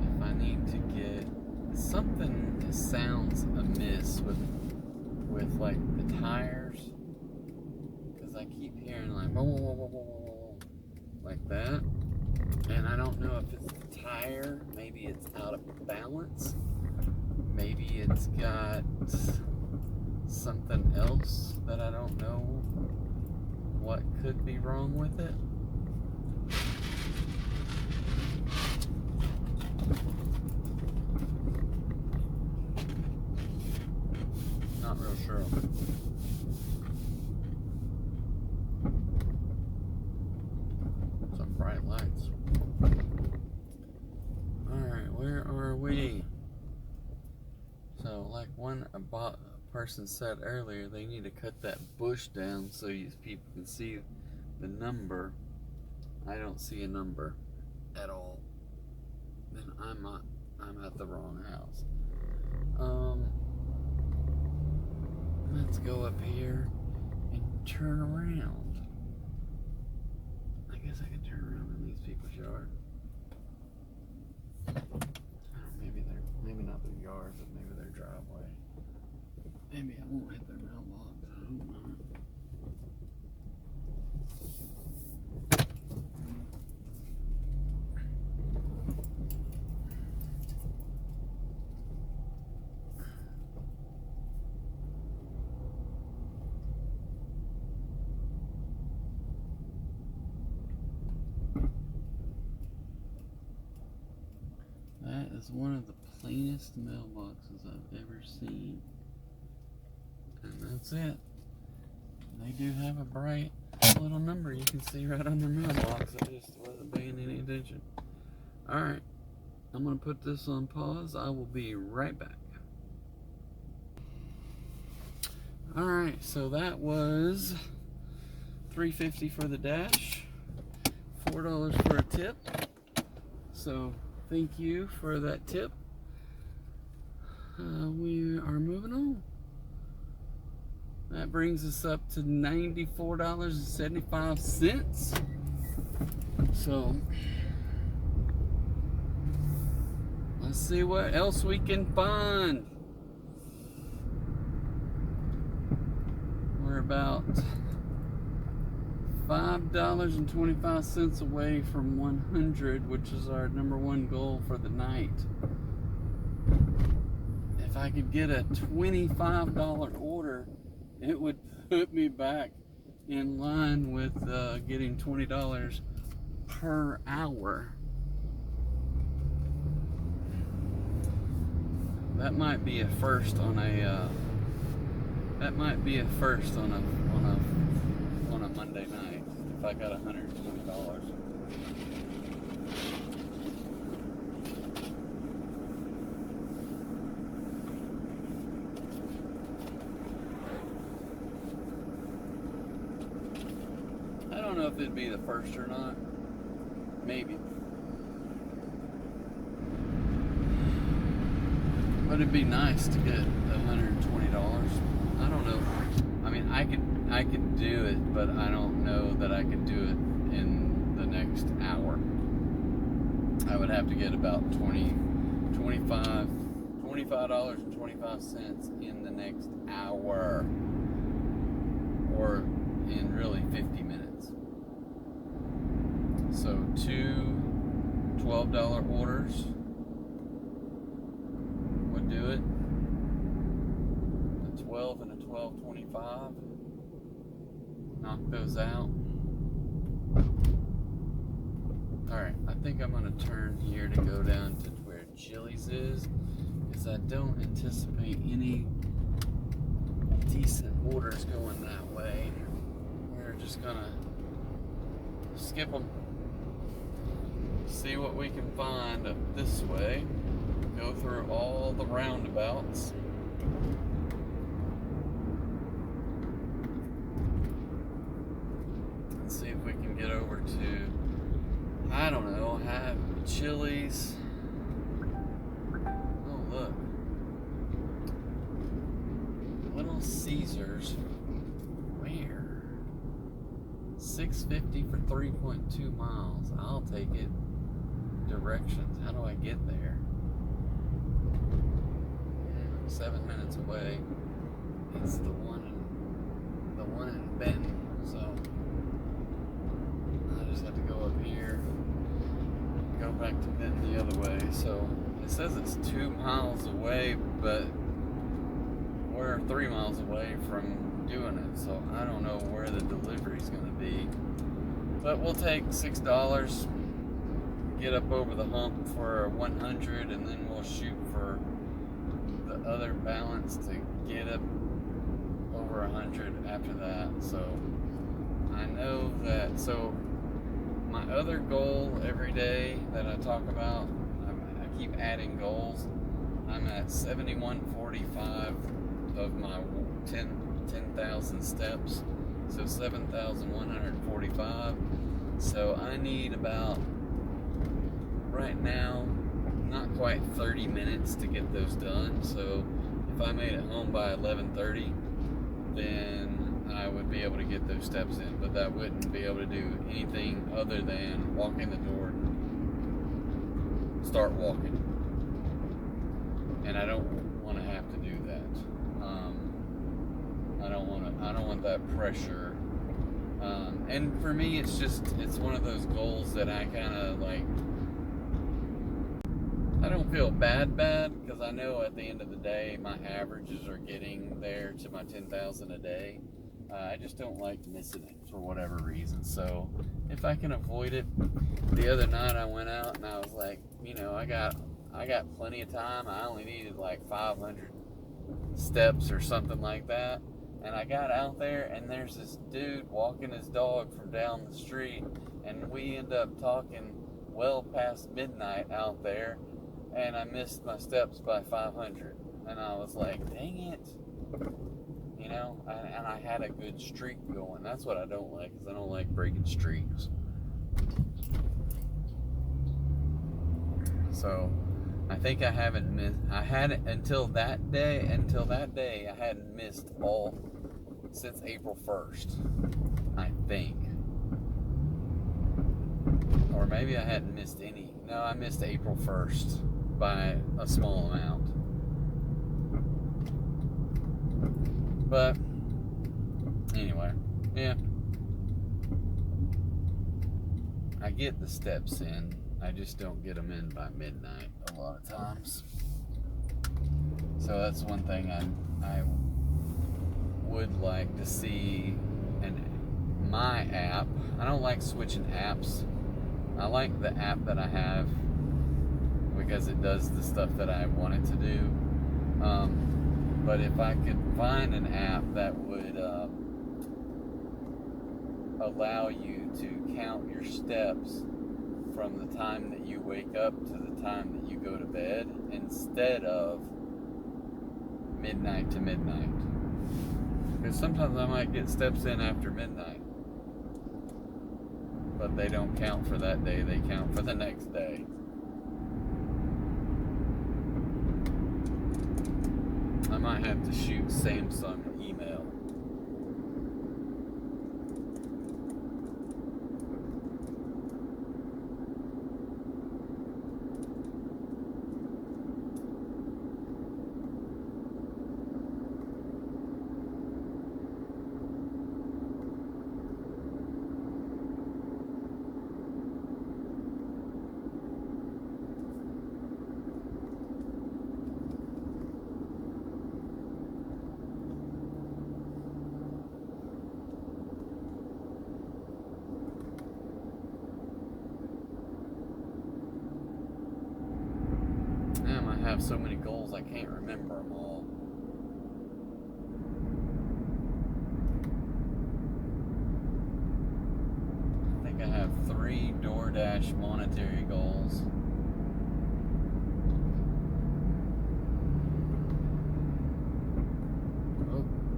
if I need to get something that sounds amiss with like the tires, because I keep hearing like whoa, whoa, whoa, whoa, whoa, whoa, like that, and I don't know if it's the tire, maybe it's out of balance, maybe it's got something else that I don't know what could be wrong with it. Not real sure. Some bright lights. Alright, where are we? So, like a person said earlier, they need to cut that bush down so people can see the number. I don't see a number at all. Then I'm at the wrong house. Let's go up here and turn around. I guess I can turn around in these people's yard. Maybe not their yard, but maybe their driveway. Maybe I won't hit their mailbox. I hope not. That is one of the plainest mailboxes I've ever seen. And that's it. They do have a bright little number you can see right on their mailbox. I just wasn't paying any attention. Alright, I'm going to put this on pause. I will be right back. Alright, so that was $3.50 for the dash, $4 for a tip. So thank you for that tip. We are moving on. That brings us up to $94.75. So let's see what else we can find. We're about $5.25 away from 100, which is our #1 goal for the night. If I could get a $25 order, it would put me back in line with getting $20 per hour. That might be a first on a Monday night if I got $120. I don't know if it'd be the first or not. Maybe. But it'd be nice to get the $120. I don't know. I mean, I could do it, but I don't know that I could do it in the next hour. I would have to get about $25.25 in the next hour, or in really 50 minutes. So 2 $12 orders would do it. A 12 and a 12.25. Knock those out. Alright, I think I'm going to turn here to go down to where Chili's is, because I don't anticipate any decent orders going that way. We're just going to skip them, see what we can find up this way, go through all the roundabouts. See if we can get over to, I don't know, have Chili's. Oh, look. Little Caesars. Where? $6.50 for 3.2 miles. I'll take it. directions. How do I get there? 7 minutes away. It's the one in Benton. So I just have to go up here, go back to Benton the other way. So it says it's 2 miles away, but we're 3 miles away from doing it. So I don't know where the delivery's going to be. But we'll take $6, get up over the hump for 100, and then we'll shoot for the other balance to get up over 100 after that. So I know that. So my other goal every day that I talk about, I keep adding goals. I'm at 7145 of my 10,000 steps. So 7,145. So I need about, right now, not quite 30 minutes to get those done. So if I made it home by 11:30, then I would be able to get those steps in. But that wouldn't be able to do anything other than walk in the door, start walking. And I don't want to have to do that. I don't want that pressure. And for me, it's one of those goals that I kind of like. I don't feel bad because I know at the end of the day my averages are getting there to my 10,000 a day. I just don't like missing it for whatever reason. So if I can avoid it, the other night I went out and I was like, I got plenty of time. I only needed like 500 steps or something like that. And I got out there and there's this dude walking his dog from down the street, and we end up talking well past midnight out there. And I missed my steps by 500. And I was like, dang it. And I had a good streak going. That's what I don't like, because I don't like breaking streaks. So I think I haven't missed, I hadn't until that day, I hadn't missed all since April 1st, I think. Or maybe I hadn't missed any. No, I missed April 1st. By a small amount. But anyway, yeah. I get the steps in. I just don't get them in by midnight a lot of times. So that's one thing I would like to see in my app. I don't like switching apps. I like the app that I have, because it does the stuff that I want it to do. But if I could find an app that would allow you to count your steps from the time that you wake up to the time that you go to bed, instead of midnight to midnight. Because sometimes I might get steps in after midnight, but they don't count for that day, they count for the next day. I might have to shoot Samsung an email. I have so many goals I can't remember them all. I think I have 3 DoorDash monetary goals.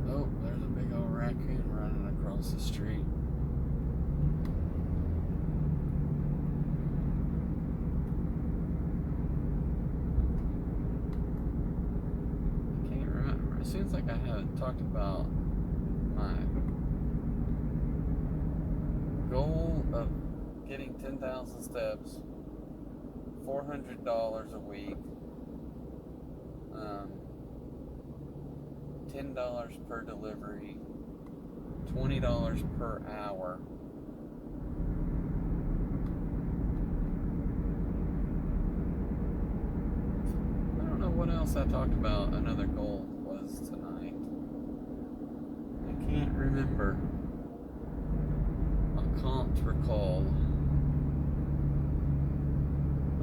Oh, there's a big old raccoon running across the street. It seems like I haven't talked about my goal of getting 10,000 steps $400 a week. $10 per delivery, $20 per hour. I don't know what else I talked about. Another goal was tonight. I can't remember. I can't recall.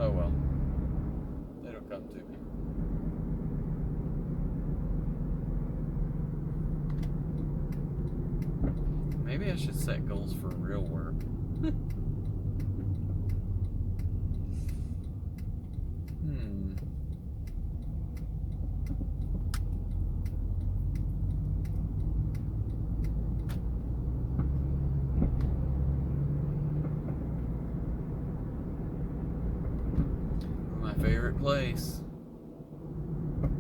Oh well. It'll come to me. Maybe I should set goals for real work. My favorite place.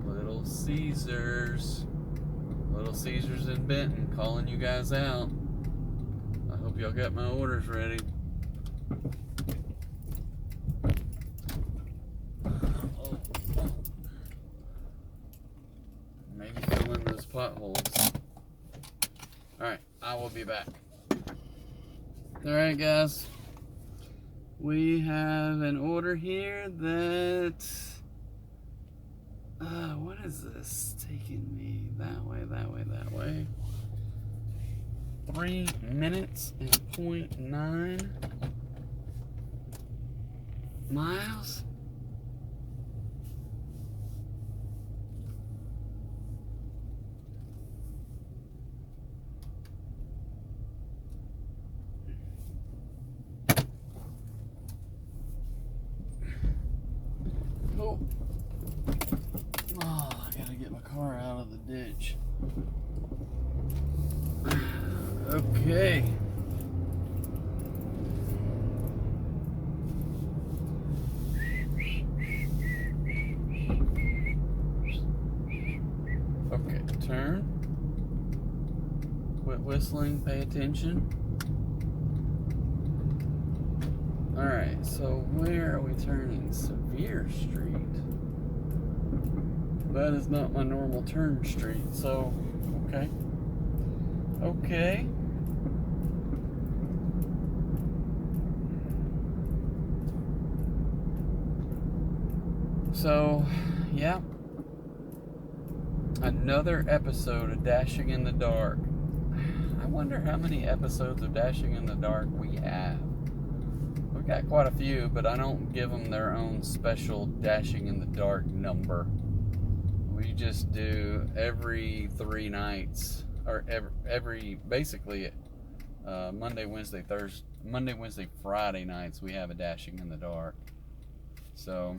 Little Caesars. Little Caesars in Benton, calling you guys out. I hope y'all got my orders ready. Maybe fill in those potholes. Alright, I will be back. Alright, guys. We have an order here that... what is this taking me? That way, that way, that way. 3 minutes and 0.9 miles. Oh, I gotta get my car out of the ditch. Okay. Okay, turn. Quit whistling, pay attention. Alright, so where are we turning? Sevier Street. That is not my normal turn street, so, okay. Okay. So, yeah. Another episode of Dashing in the Dark. I wonder how many episodes of Dashing in the Dark we have. We've got quite a few, but I don't give them their own special Dashing in the Dark number. We just do every 3 nights, or every basically Monday, Wednesday, Friday nights we have a Dashing in the Dark. So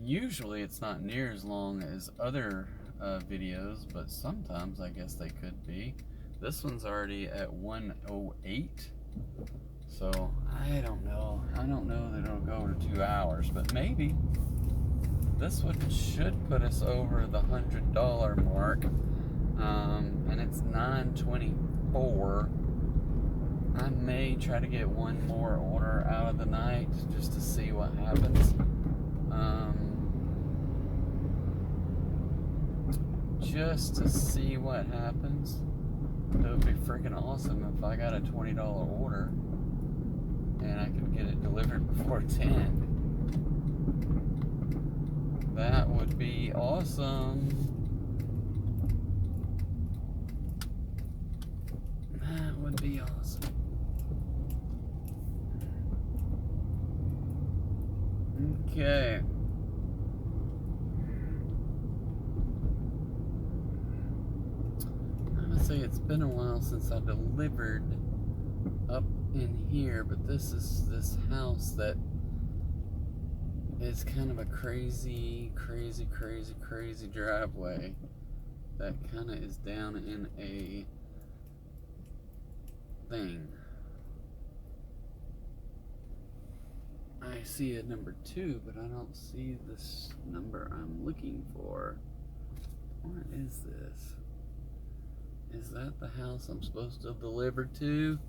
usually it's not near as long as other videos, but sometimes I guess they could be. This one's already at 1:08, so I don't know. I don't know that it'll go to 2 hours, but maybe. This one should put us over the $100 mark, and it's 9:24. I may try to get one more order out of the night just to see what happens. Just to see what happens. It would be freaking awesome if I got a $20 order and I could get it delivered before 10. That would be awesome. That would be awesome. Okay. I would say it's been a while since I delivered up in here, but this is this house that is kind of a crazy driveway that kind of is down in a thing. I see a number 2, but I don't see this number I'm looking for. What is this? Is that the house I'm supposed to deliver to?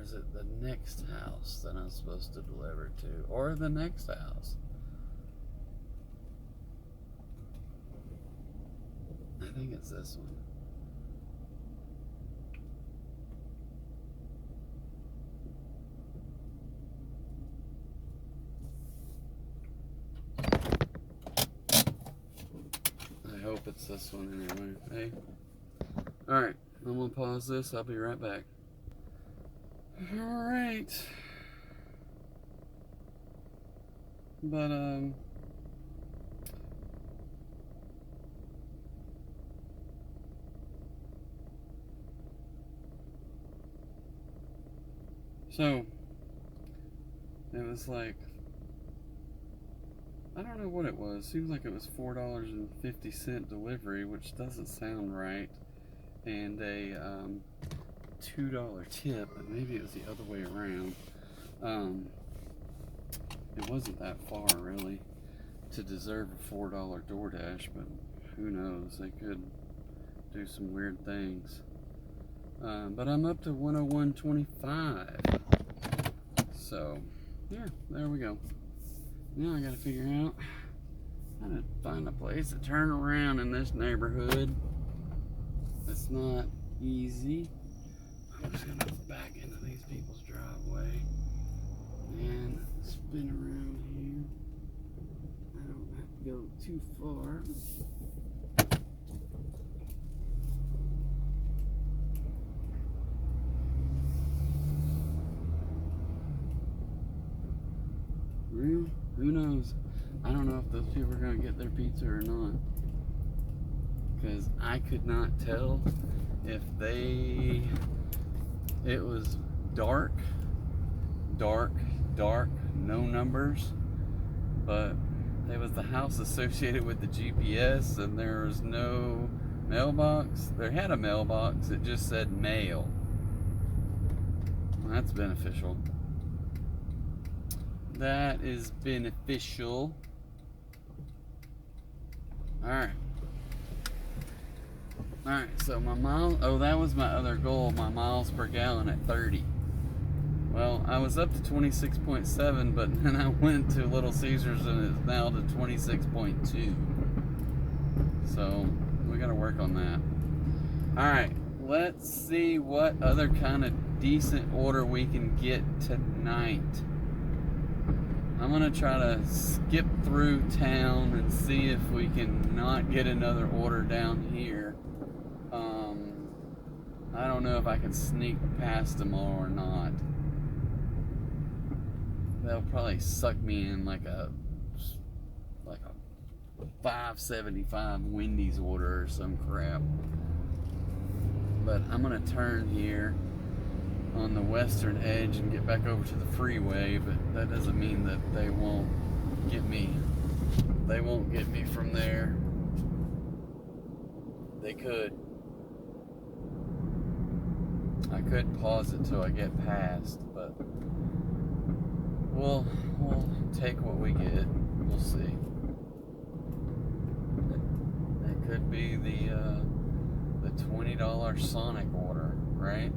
is it the next house that I'm supposed to deliver to? Or the next house? I think it's this one. I hope it's this one anyway. Hey. Alright, I'm gonna pause this. I'll be right back. Alright. But, so, it was like, I don't know what it was. Seems like it was $4.50 delivery, which doesn't sound right. And a $2 tip, and maybe it was the other way around. It wasn't that far, really, to deserve a $4 DoorDash, but who knows? They could do some weird things. But I'm up to 101.25. So, yeah, there we go. Now I gotta figure out how to find a place to turn around in this neighborhood. It's not easy. I'm just gonna back into these people's driveway and spin around here. I don't have to go too far. Real? Who knows? I don't know if those people are gonna get their pizza or not. Because I could not tell if it was dark, no numbers, but it was the house associated with the GPS, and there was no mailbox. There had a mailbox, it just said mail. Well, that's beneficial. That is beneficial. Alright. Alright, so my miles, that was my other goal, my miles per gallon at 30. Well, I was up to 26.7, but then I went to Little Caesars and it's now to 26.2. So, we gotta work on that. Alright, let's see what other kind of decent order we can get tonight. I'm gonna try to skip through town and see if we can not get another order down here. I don't know if I can sneak past them all or not. They'll probably suck me in like a $5.75 Wendy's order or some crap. But I'm gonna turn here on the western edge and get back over to the freeway, but that doesn't mean that they won't get me. They won't get me from there. They could. I could pause it till I get past, but we'll take what we get. We'll see. It could be the $20 Sonic order, right?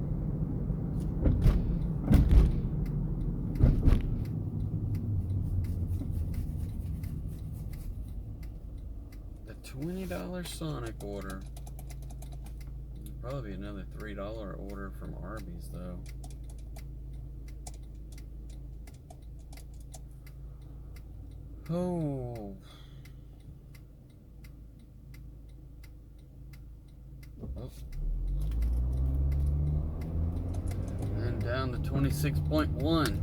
The $20 Sonic order. Probably another $3 order from Arby's though. Oh. And down to 26.1.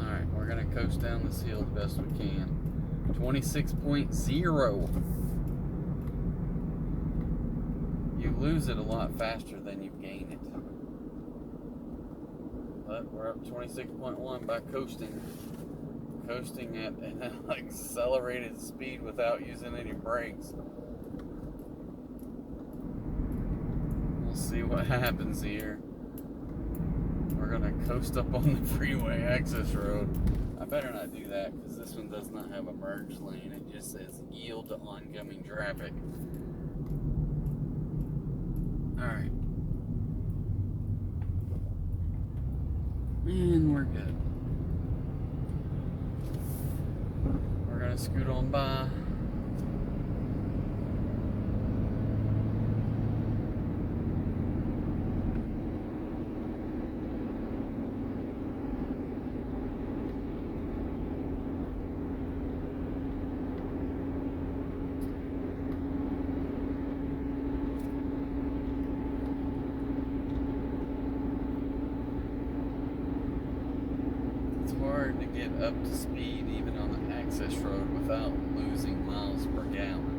Alright, we're gonna coast down this hill the best we can. 26.0. You lose it a lot faster than you gain it. But we're up 26.1 by coasting. Coasting at an accelerated speed without using any brakes. We'll see what happens here. We're gonna coast up on the freeway access road. I better not do that because this one does not have a merge lane. It just says yield to oncoming traffic. Alright. And we're good. We're gonna scoot on by. Hard to get up to speed even on the access road without losing miles per gallon.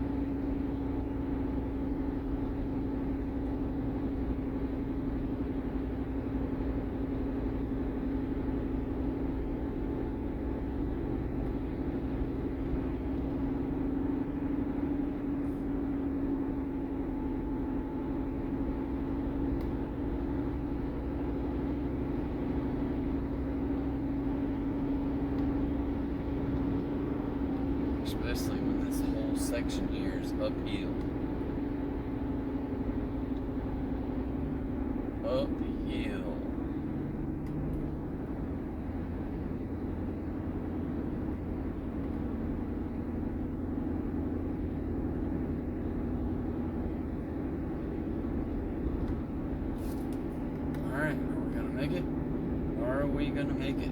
Especially when this whole section here is uphill. Uphill. Alright, are we gonna make it? Are we gonna make it?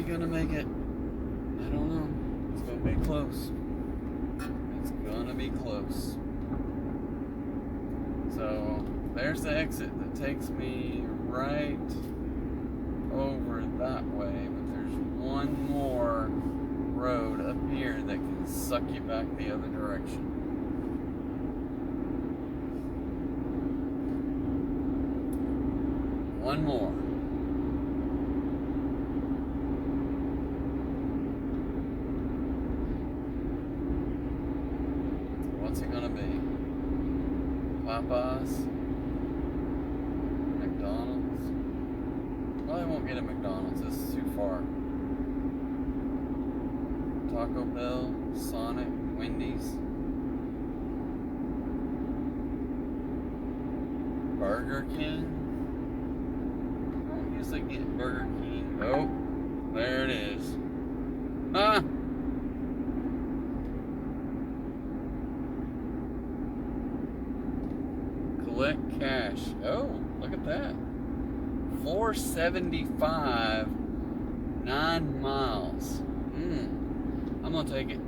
Gonna make it? I don't know. It's gonna be close. It's gonna be close. So there's the exit that takes me right over that way, but there's one more road up here that can suck you back the other direction. One more. What's it gonna be? Popeyes? McDonald's? Well, I won't get a McDonald's, this is too far. Taco Bell, Sonic, Wendy's, Burger King? I don't usually get Burger King. Oh, there it is. Ah! Collect cash. Oh, look at that. $4.75, 9 miles. I'm gonna take it.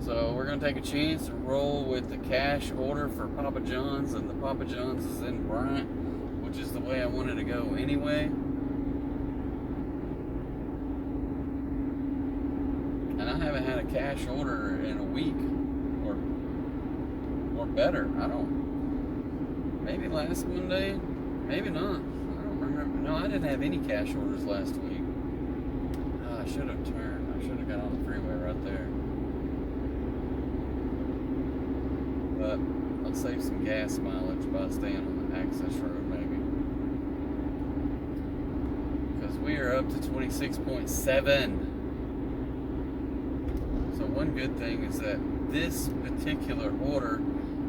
So we're gonna take a chance and roll with the cash order for Papa John's, and the Papa John's is in Bryant, which is the way I wanted to go anyway. And I haven't had a cash order in a week or better. I don't. Maybe last Monday, maybe not. I don't remember. No, I didn't have any cash orders last week. I should have turned. I should have got on the freeway right there. But I'll save some gas mileage by staying on the access road, maybe. Because we are up to 26.7. So one good thing is that this particular order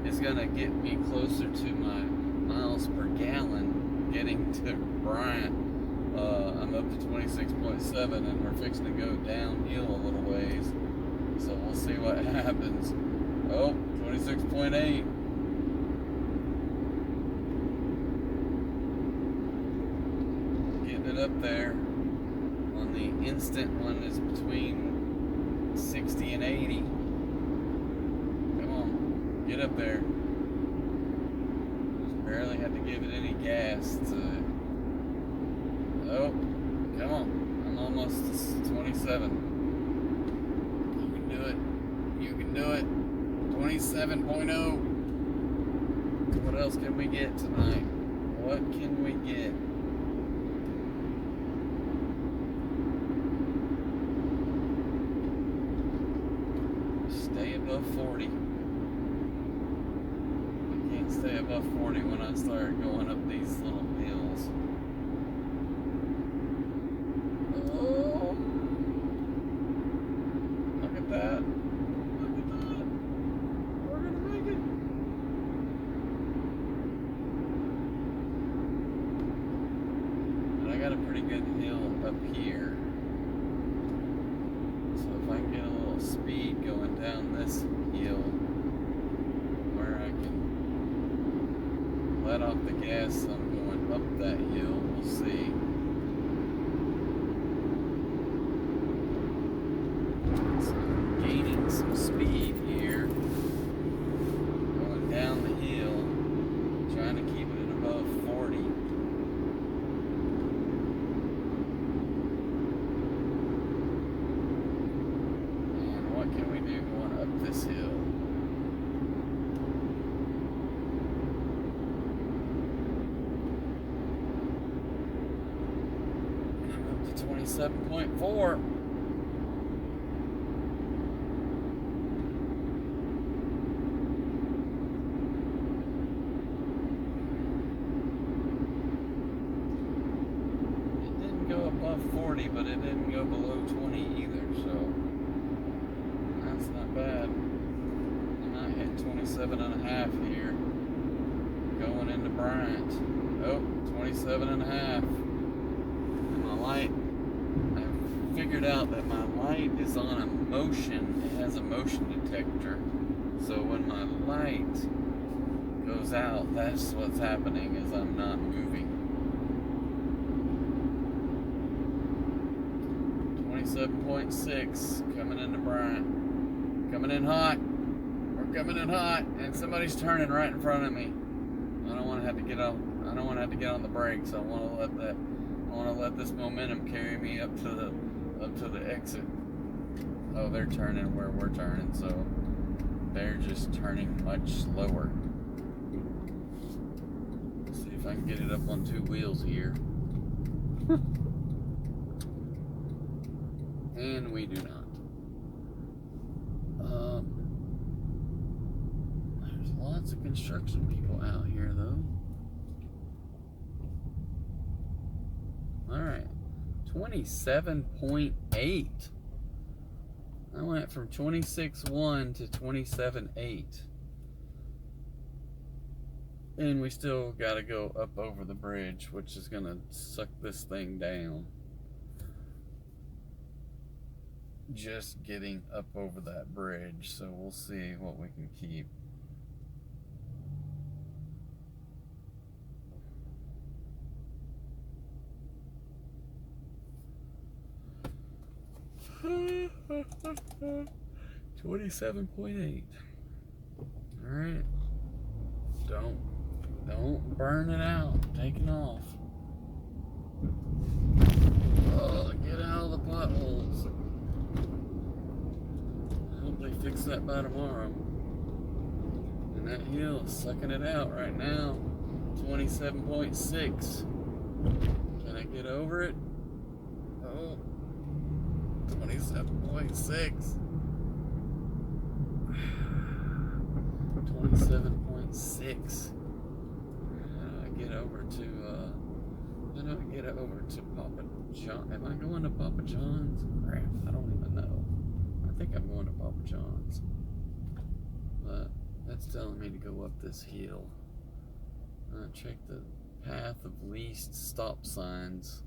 is going to get me closer to my miles per gallon getting to Bryant. I'm up to 26.7 and we're fixing to go downhill a little ways. So we'll see what happens. Oh, 26.8. Getting it up there. On the instant one is between 60 and 80. Come on, get up there. Just barely had to give it any gas to. Oh, come on. I'm almost to 27. You can do it. You can do it. 27.0. What else can we get tonight? What can we get? Stay above 40. I can't stay above 40 when I start going up these little hills. Oh. this hill where I can let off the gas. I'm going up that hill. We'll see. So I'm gaining some speed here. Going down the hill. Trying to keep it at above 40. And what can we do going up this hill? And I'm up to 27.4. Above 40, but it didn't go below 20 either, so that's not bad. And I hit 27 and a half here going into Bryant. Oh, 27 and a half. And my light, I figured out that my light is on a motion. It has a motion detector, so when my light goes out, that's what's happening, is I'm not moving. 27.6 coming into Bryant. Coming in hot. We're coming in hot, and somebody's turning right in front of me. I don't want to have to get off. I don't want to have to get on the brakes. I want to let that. I want to let this momentum carry me up to the exit. Oh, they're turning where we're turning, so they're just turning much slower. Let's see if I can get it up on two wheels here. And we do not. There's lots of construction people out here, though. Alright. 27.8. I went from 26.1 to 27.8. And we still got to go up over the bridge, which is going to suck this thing down. Just getting up over that bridge, so we'll see what we can keep. $27.8. All right. Don't burn it out. Taking off. Oh, get out of the potholes. I hope they fix that by tomorrow. And that hill is sucking it out right now. 27.6. Can I get over it? Oh, 27.6. 27.6. How do I get over to Papa John? Am I going to Papa John's? Crap, I don't even know. I think I'm going to Papa John's. But that's telling me to go up this hill. Check the path of least stop signs.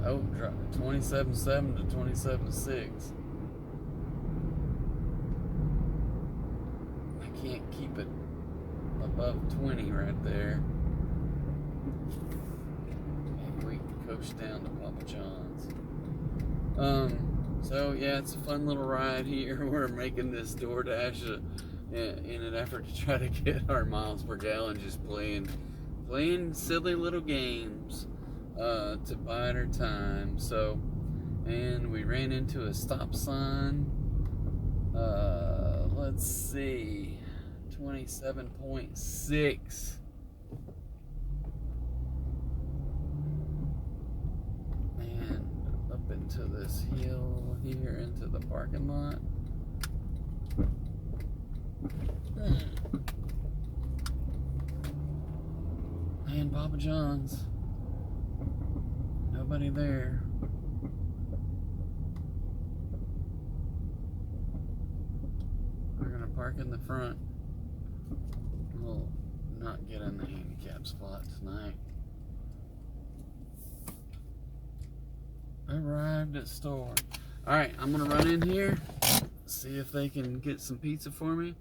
Oh, 27.7 to 27.6. I can't keep it above 20 right there. Maybe we can coast down to Papa John's. So yeah, it's a fun little ride here. We're making this DoorDash in an effort to try to get our miles per gallon, just playing silly little games to bide our time. So, and we ran into a stop sign. Let's see, 27.6. And up into this hill here, into the parking lot. And Papa John's. Nobody there. We're gonna park in the front. We'll not get in the handicap spot tonight. Arrived at store. Alright, I'm gonna run in here, see if they can get some pizza for me,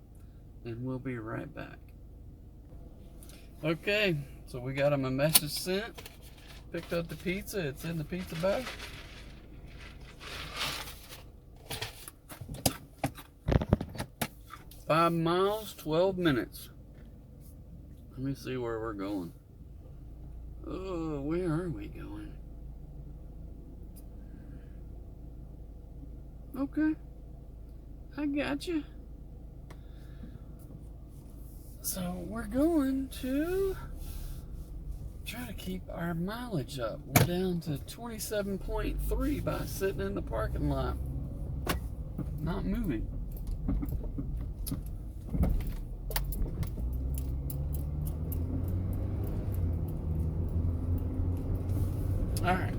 and we'll be right back. Okay, so we got them a message sent. Picked up the pizza. It's in the pizza bag. Five miles, 12 minutes. Let me see where we're going. Oh, where are we going? Okay, I got you. So we're going to try to keep our mileage up. We're down to 27.3 by sitting in the parking lot, not moving. Alright.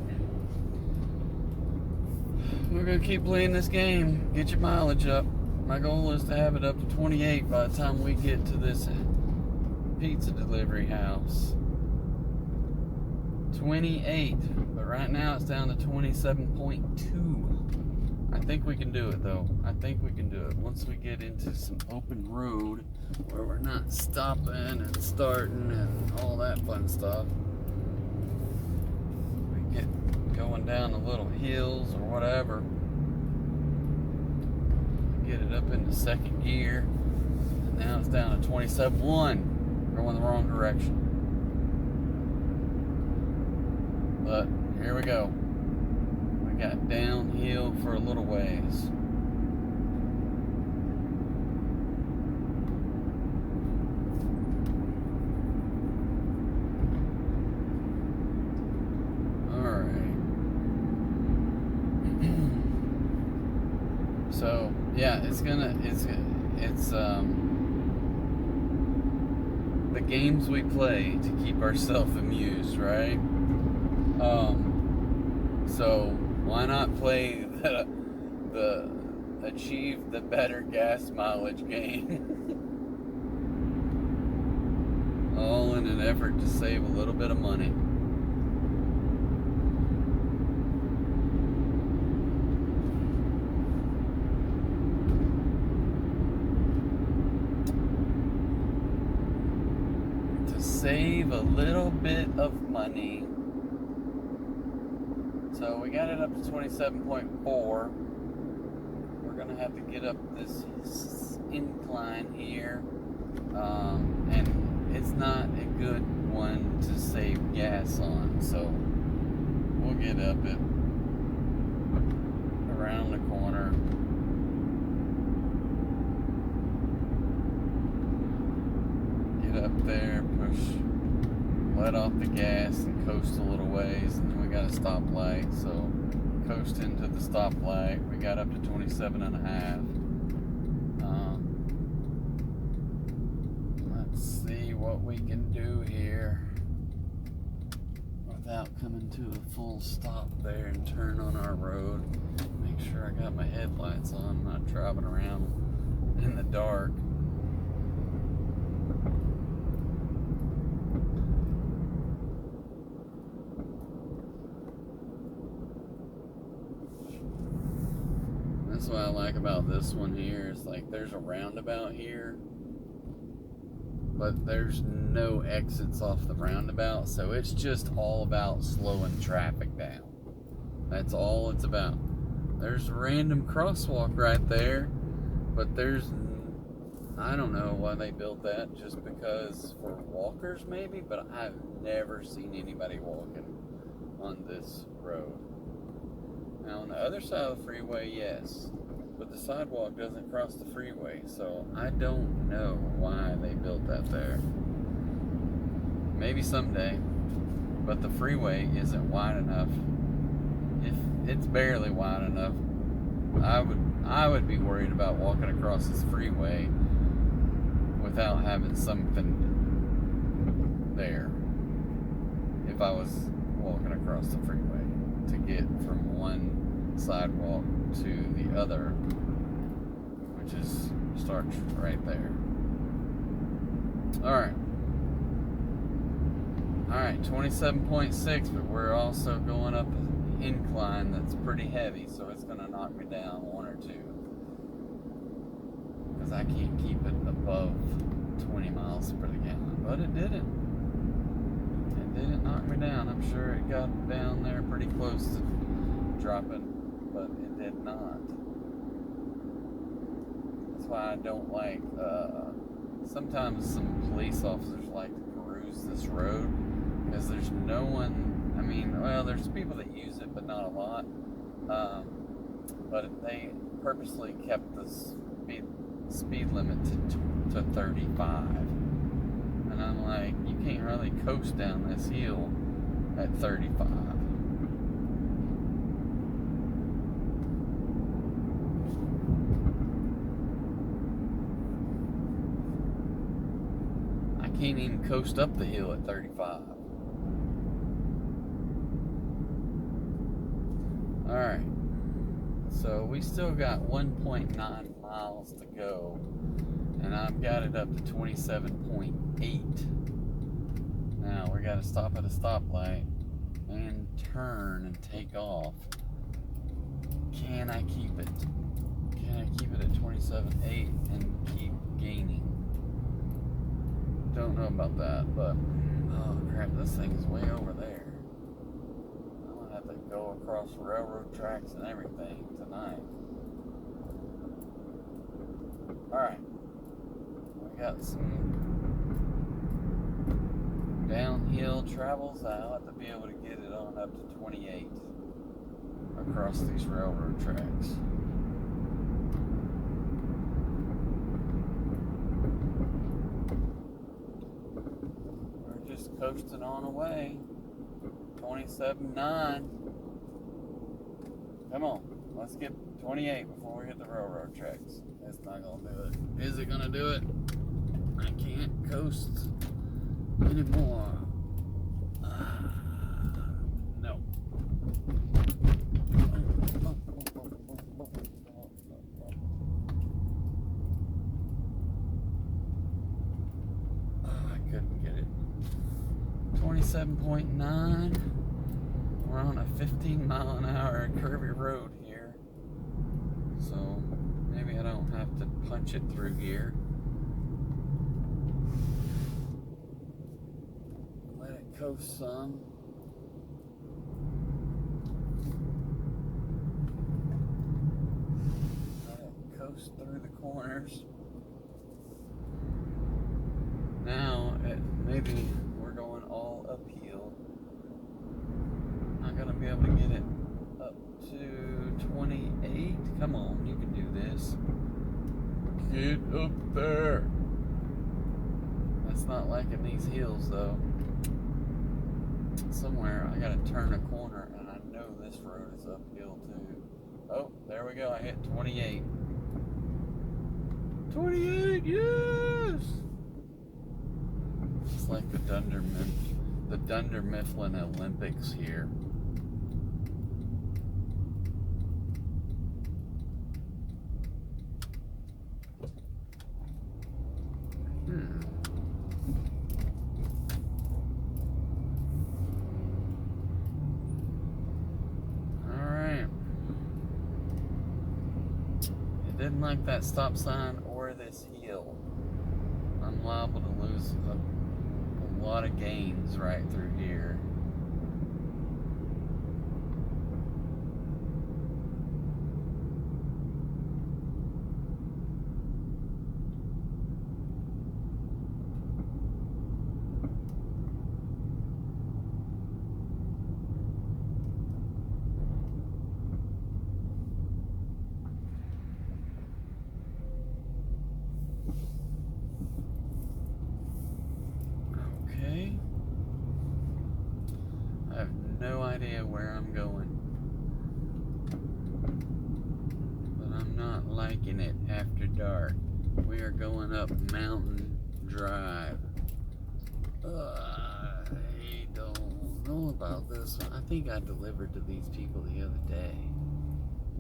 We're going to keep playing this game. Get your mileage up. My goal is to have it up to 28 by the time we get to this pizza delivery house. 28. But right now it's down to 27.2. I think we can do it though. I think we can do it. Once we get into some open road where we're not stopping and starting and all that fun stuff. We get going down the little hills or whatever. Get it up into second gear. And now it's down to 27.1. Going the wrong direction. But here we go. We got downhill for a little ways. So yeah, it's the games we play to keep ourselves amused, right? So why not play the achieve the better gas mileage game? All in an effort to save a little bit of money. Save a little bit of money. So we got it up to 27.4. We're gonna have to get up this incline here, and it's not a good one to save gas on. So we'll get up it around the corner. Get up there, push, let off the gas and coast a little ways, and then we got a stoplight, so coast into the stoplight. We got up to 27.5. Let's see what we can do here without coming to a full stop there and turn on our road. Make sure I got my headlights on, I'm not driving around in the dark. That's what I like about this one here. It's like there's a roundabout here, but there's no exits off the roundabout, so it's just all about slowing traffic down. That's all it's about. There's a random crosswalk right there, but I don't know why they built that, just because for walkers maybe, but I've never seen anybody walking on this road. Now on the other side of the freeway, yes, but the sidewalk doesn't cross the freeway, so I don't know why they built that there. Maybe someday, but the freeway isn't wide enough. If it's barely wide enough, I would be worried about walking across this freeway without having something there. If I was walking across the freeway to get from one sidewalk to the other, which starts right there. Alright, 27.6, but we're also going up incline that's pretty heavy, so it's going to knock me down one or two. Because I can't keep it above 20 miles per gallon. But it didn't. It didn't knock me down. I'm sure it got down there pretty close to dropping, but it did not. That's why I don't like, sometimes some police officers like to peruse this road, because there's no one. I mean, well, there's people that use it, but not a lot. But they purposely kept the speed limit to 35. And I'm like, you can't really coast down this hill at 35. I can't even coast up the hill at 35. Alright, so we still got 1.9 miles to go, and I've got it up to 27.8. Now we gotta stop at a stoplight and turn and take off. Can I keep it? Can I keep it at 27.8 and keep gaining? Don't know about that, but oh crap, this thing is way over there. To go across railroad tracks and everything tonight. Alright. We got some downhill travels. I'll have to be able to get it on up to 28 across these railroad tracks. We're just coasting on away. 27.9. Come on, let's get 28 before we hit the railroad tracks. It's not gonna do it. Is it gonna do it? I can't coast anymore. No. I couldn't get it. 27.9. We're on a 15-mile-an-hour curvy road here, so maybe I don't have to punch it through here. Let it coast some. Let it coast through the corners. Now, maybe we're going all uphill. Not gonna be able to get it up to 28. Come on, you can do this. Get up there. That's not liking these hills though. Somewhere I gotta turn a corner, and I know this road is uphill too. Oh, there we go. I hit 28. 28, yes! It's like the Dunder Mifflin Olympics here. Alright. It didn't like that stop sign or this hill. I'm liable to lose a lot of gains right through here. I have no idea where I'm going, but I'm not liking it after dark. We are going up Mountain Drive. I don't know about this one. I think I delivered to these people the other day,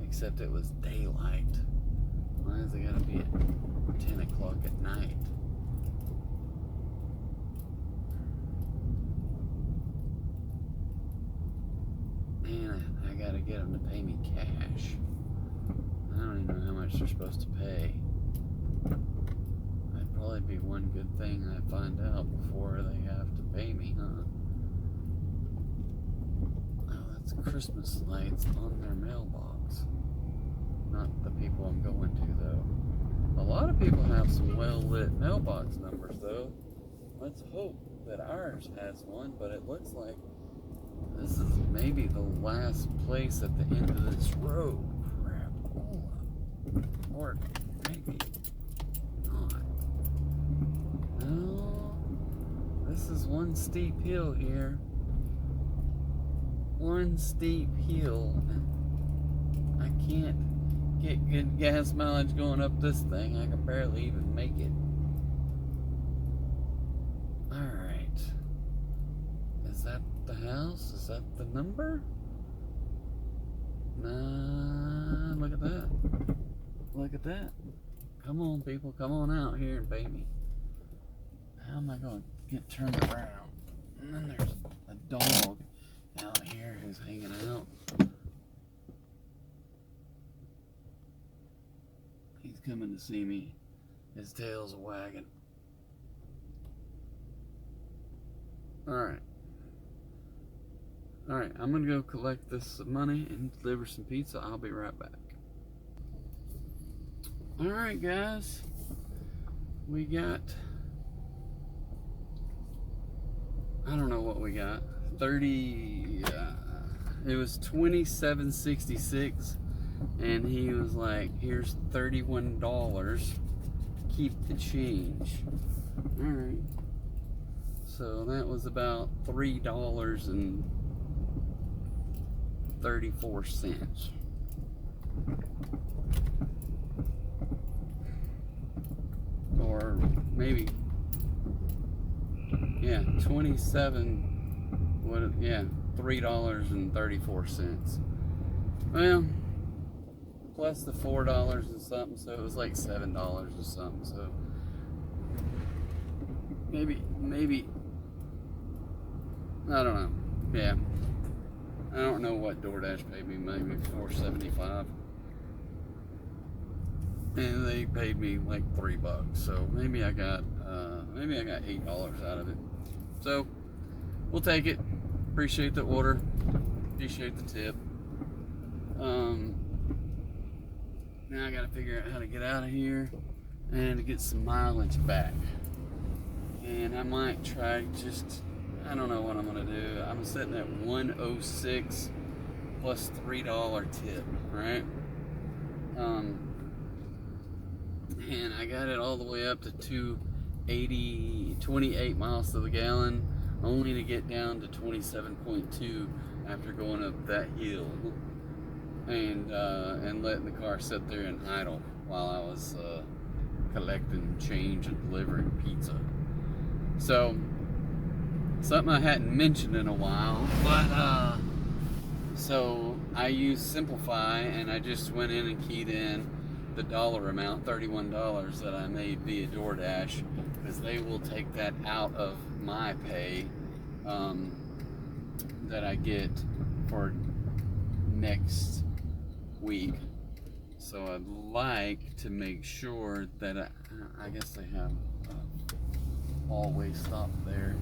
except it was daylight. Why is it gotta be at 10 o'clock at night? Man, I gotta get them to pay me cash. I don't even know how much they're supposed to pay. That'd probably be one good thing I find out before they have to pay me, huh? Oh, that's Christmas lights on their mailbox. Not the people I'm going to, though. A lot of people have some well-lit mailbox numbers, though. Let's hope that ours has one, but it looks like this is maybe the last place at the end of this road. Crap. Or maybe not. No. This is one steep hill here. One steep hill. I can't get good gas mileage going up this thing. I can barely even make it. Alright. Is that the house? Is that the number? Nah, look at that. Look at that. Come on, people. Come on out here and pay me. How am I going to get turned around? And then there's a dog out here who's hanging out. He's coming to see me. His tail's a wagging. Alright. Alright, I'm gonna go collect this money and deliver some pizza. I'll be right back. Alright, guys. We got, I don't know what we got. 30, it was $27.66, and he was like, here's $31. Keep the change. Alright. So that was about $3.34. Or maybe, yeah, 27. What? Yeah, $3.34. Well, plus the $4 and something, so it was like $7 or something. So maybe I don't know. Yeah, I don't know what DoorDash paid me. Maybe $4.75, and they paid me like $3. So maybe I got $8 out of it. So we'll take it. Appreciate the order. Appreciate the tip. Now I gotta figure out how to get out of here and to get some mileage back. And I might try just, I don't know what I'm gonna do. I'm sitting at 106 plus $3 tip, right? And I got it all the way up to 28 miles to the gallon, only to get down to 27.2 after going up that hill and letting the car sit there and idle while I was collecting change and delivering pizza. So something I hadn't mentioned in a while, but so I used Simplify, and I just went in and keyed in the dollar amount, $31, that I made via DoorDash, because they will take that out of my pay that I get for next week. So I'd like to make sure that I guess they have always stop there.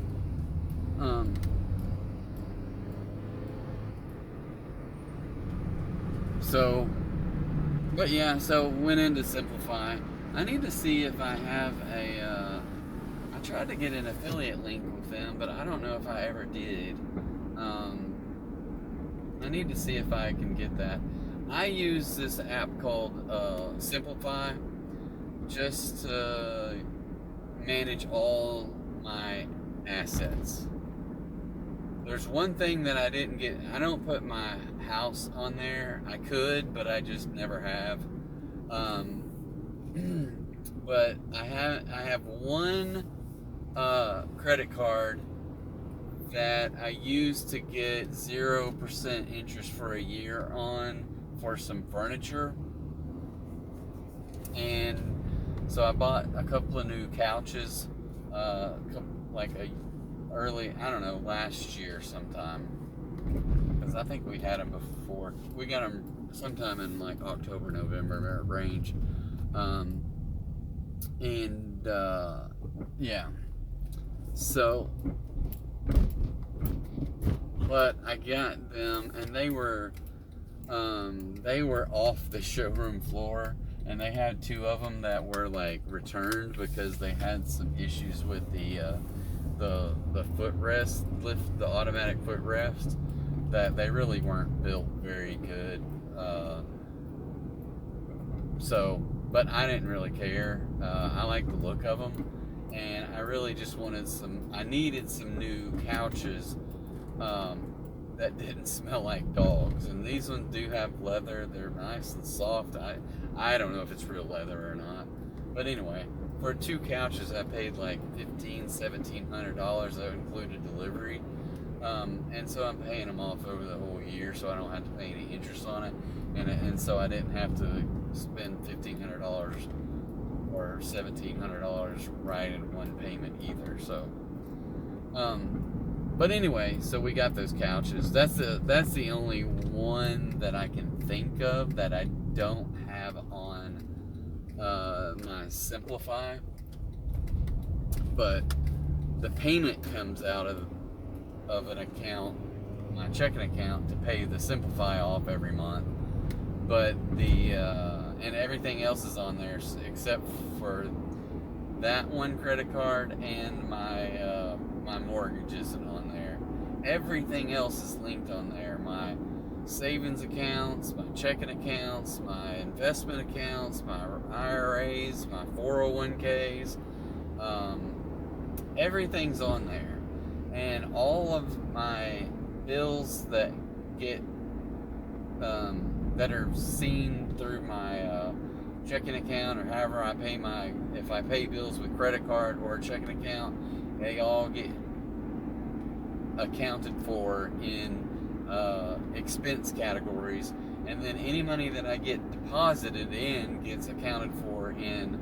So, but yeah, so went in to Simplify. I need to see if I have I tried to get an affiliate link with them, but I don't know if I ever did. I need to see if I can get that. I use this app called Simplify just to manage all my assets. There's one thing that I didn't get. I don't put my house on there. I could, but I just never have. But I have one credit card that I used to get 0% interest for a year on for some furniture. And so I bought a couple of new couches, last year sometime, because because I think we had them before. We got them sometime in like October, November range. Yeah. So, but I got them, and they were off the showroom floor, and they had 2 of them that were like returned because they had some issues with the footrest, the automatic footrest, that they really weren't built very good. But I didn't really care. I like the look of them, and I really just I needed some new couches that didn't smell like dogs. And these ones do have leather. They're nice and soft. I don't know if it's real leather or not. But anyway, for 2 couches, I paid like $1,700. That included delivery. And so I'm paying them off over the whole year, so I don't have to pay any interest on it. And so I didn't have to spend $1,500 or $1,700 right in one payment either. So, but anyway, so we got those couches. That's the only one that I can think of that I don't have on my Simplify. But the payment comes out of an account, my checking account, to pay the Simplify off every month. But and everything else is on there except for that one credit card, and my mortgage isn't on there. Everything else is linked on there. My savings accounts, my checking accounts, my investment accounts, my IRAs, my 401ks, everything's on there. And all of my bills that get that are seen through my checking account, or however I pay if I pay bills with credit card or checking account, they all get accounted for in expense categories. And then any money that I get deposited in gets accounted for in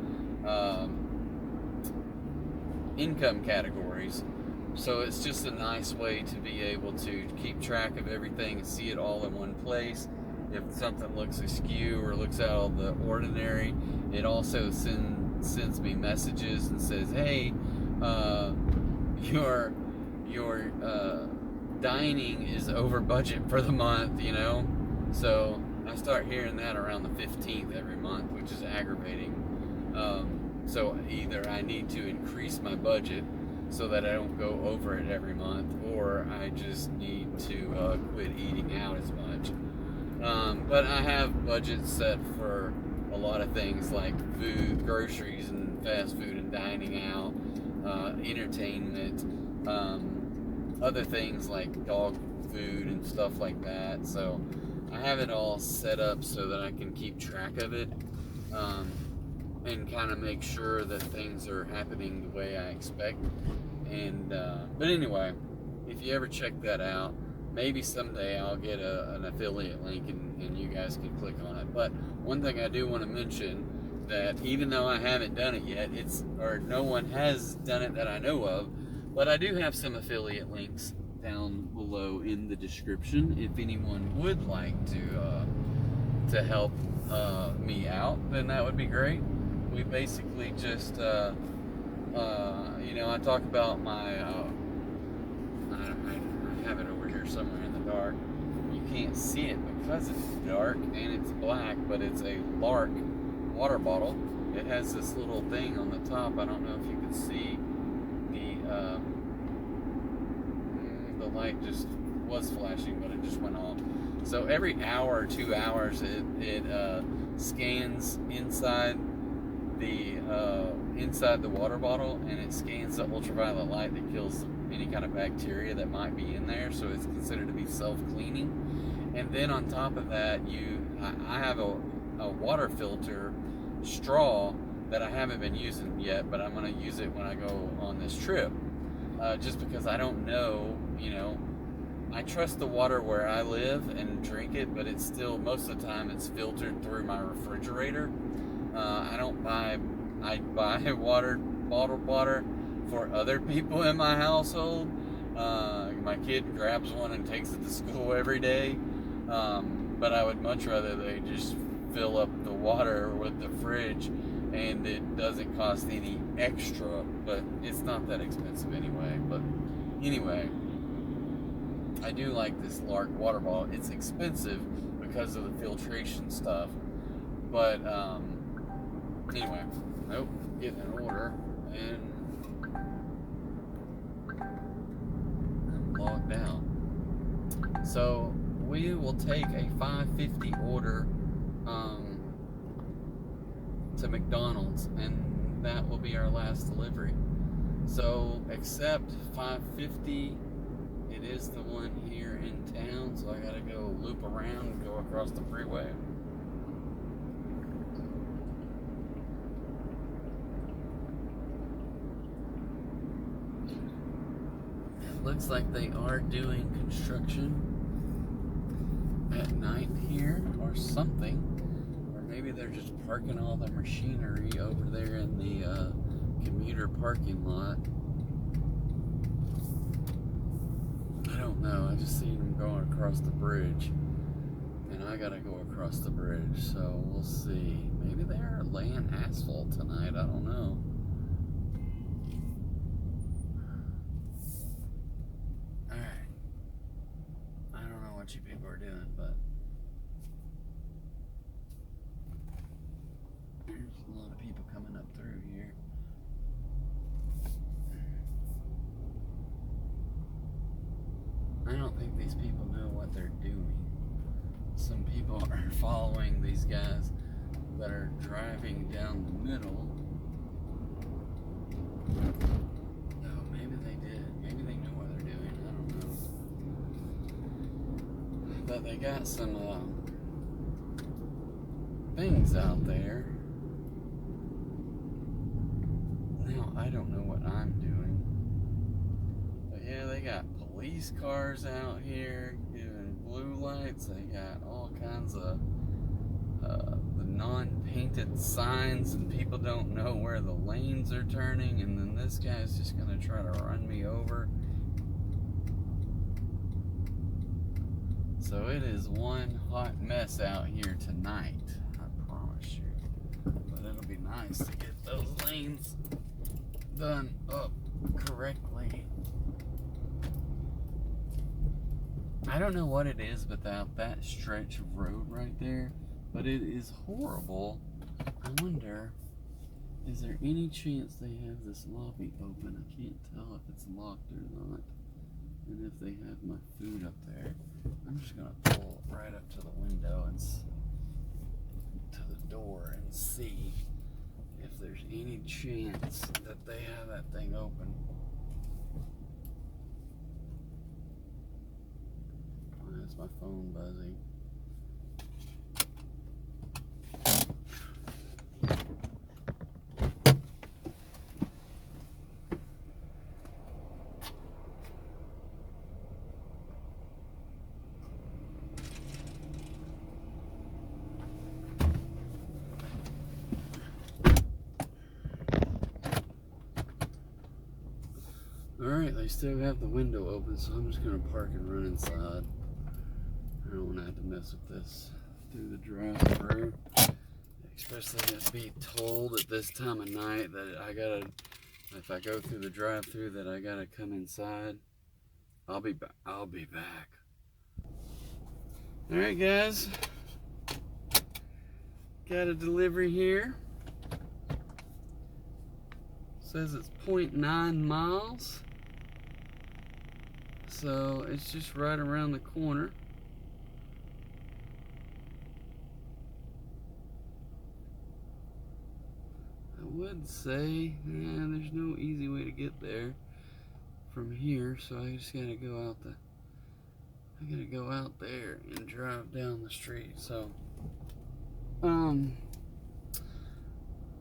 income categories. So it's just a nice way to be able to keep track of everything and see it all in one place. If something looks askew or looks out of the ordinary, it also sends me messages and says, hey, your dining is over budget for the month, you know. So I start hearing that around the 15th every month, which is aggravating. So either I need to increase my budget so that I don't go over it every month, or I just need to quit eating out as much. But I have budgets set for a lot of things like food, groceries, and fast food and dining out, entertainment, other things like dog food and stuff like that. So I have it all set up so that I can keep track of it, and kind of make sure that things are happening the way I expect. And but anyway, if you ever check that out, maybe someday I'll get an affiliate link and you guys can click on it. But one thing I do want to mention, that even though I haven't done it yet, or no one has done it that I know of, but I do have some affiliate links down below in the description. If anyone would like to help me out, then that would be great. We basically just I talk about my I have it over here somewhere in the dark. You can't see it because it's dark and it's black, but it's a Lark water bottle. It has this little thing on the top. I don't know if you can see the light just was flashing, but it just went off. So every hour or 2 hours, it scans inside the water bottle, and it scans the ultraviolet light that kills any kind of bacteria that might be in there. So it's considered to be self-cleaning. And then on top of that, I have a water filter straw that I haven't been using yet, but I'm going to use it when I go on this trip, just because I don't know, I trust the water where I live and drink it, but it's still, most of the time, it's filtered through my refrigerator. I buy bottled water for other people in my household, My kid grabs one and takes it to school every day. But I would much rather they just fill up the water with the fridge, and it doesn't cost any extra, but it's not that expensive anyway. But anyway, I do like this Lark water bottle. It's expensive because of the filtration stuff, but anyway, nope, getting an order, and I'm logged out. So we will take a $5.50 order to McDonald's, and that will be our last delivery. So accept $5.50. It is the one here in town, so I gotta go loop around and go across the freeway. It looks like they are doing construction at night here or something, or maybe they're just parking all the machinery over there in the commuter parking lot. I don't know, I just seen them going across the bridge, and I gotta go across the bridge, so we'll see. Maybe they are laying asphalt tonight, I don't know. Alright, I don't know what you people are doing, but there's a lot of people coming up through here. I don't think these people know what they're doing. Some people are following these guys that are driving down the middle. Oh, maybe they did. Maybe they know what they're doing. I don't know. But they got some things out there. Now, I don't know what I'm doing. But yeah, they got police cars out here giving blue lights. They got all kinds of the non-painted signs, and people don't know where the lanes are turning, and then this guy's just gonna try to run me over. So it is one hot mess out here tonight, I promise you. But it'll be nice to get those lanes done up correctly. I don't know what it is about that stretch of road right there, but it is horrible. I wonder, is there any chance they have this lobby open? I can't tell if it's locked or not. And if they have my food up there, I'm just gonna pull right up to the window and to the door and see if there's any chance that they have that thing open. That's my phone buzzing. Alright, they still have the window open, so I'm just gonna park and run inside. I don't want to have to mess with this through the drive-thru, especially to be told at this time of night that I gotta, if I go through the drive-thru, that I gotta come inside. I'll be back. All right, guys, got a delivery here. Says it's 0.9 miles, so it's just right around the corner. I would say, there's no easy way to get there from here, so I just gotta go out there and drive down the street. So,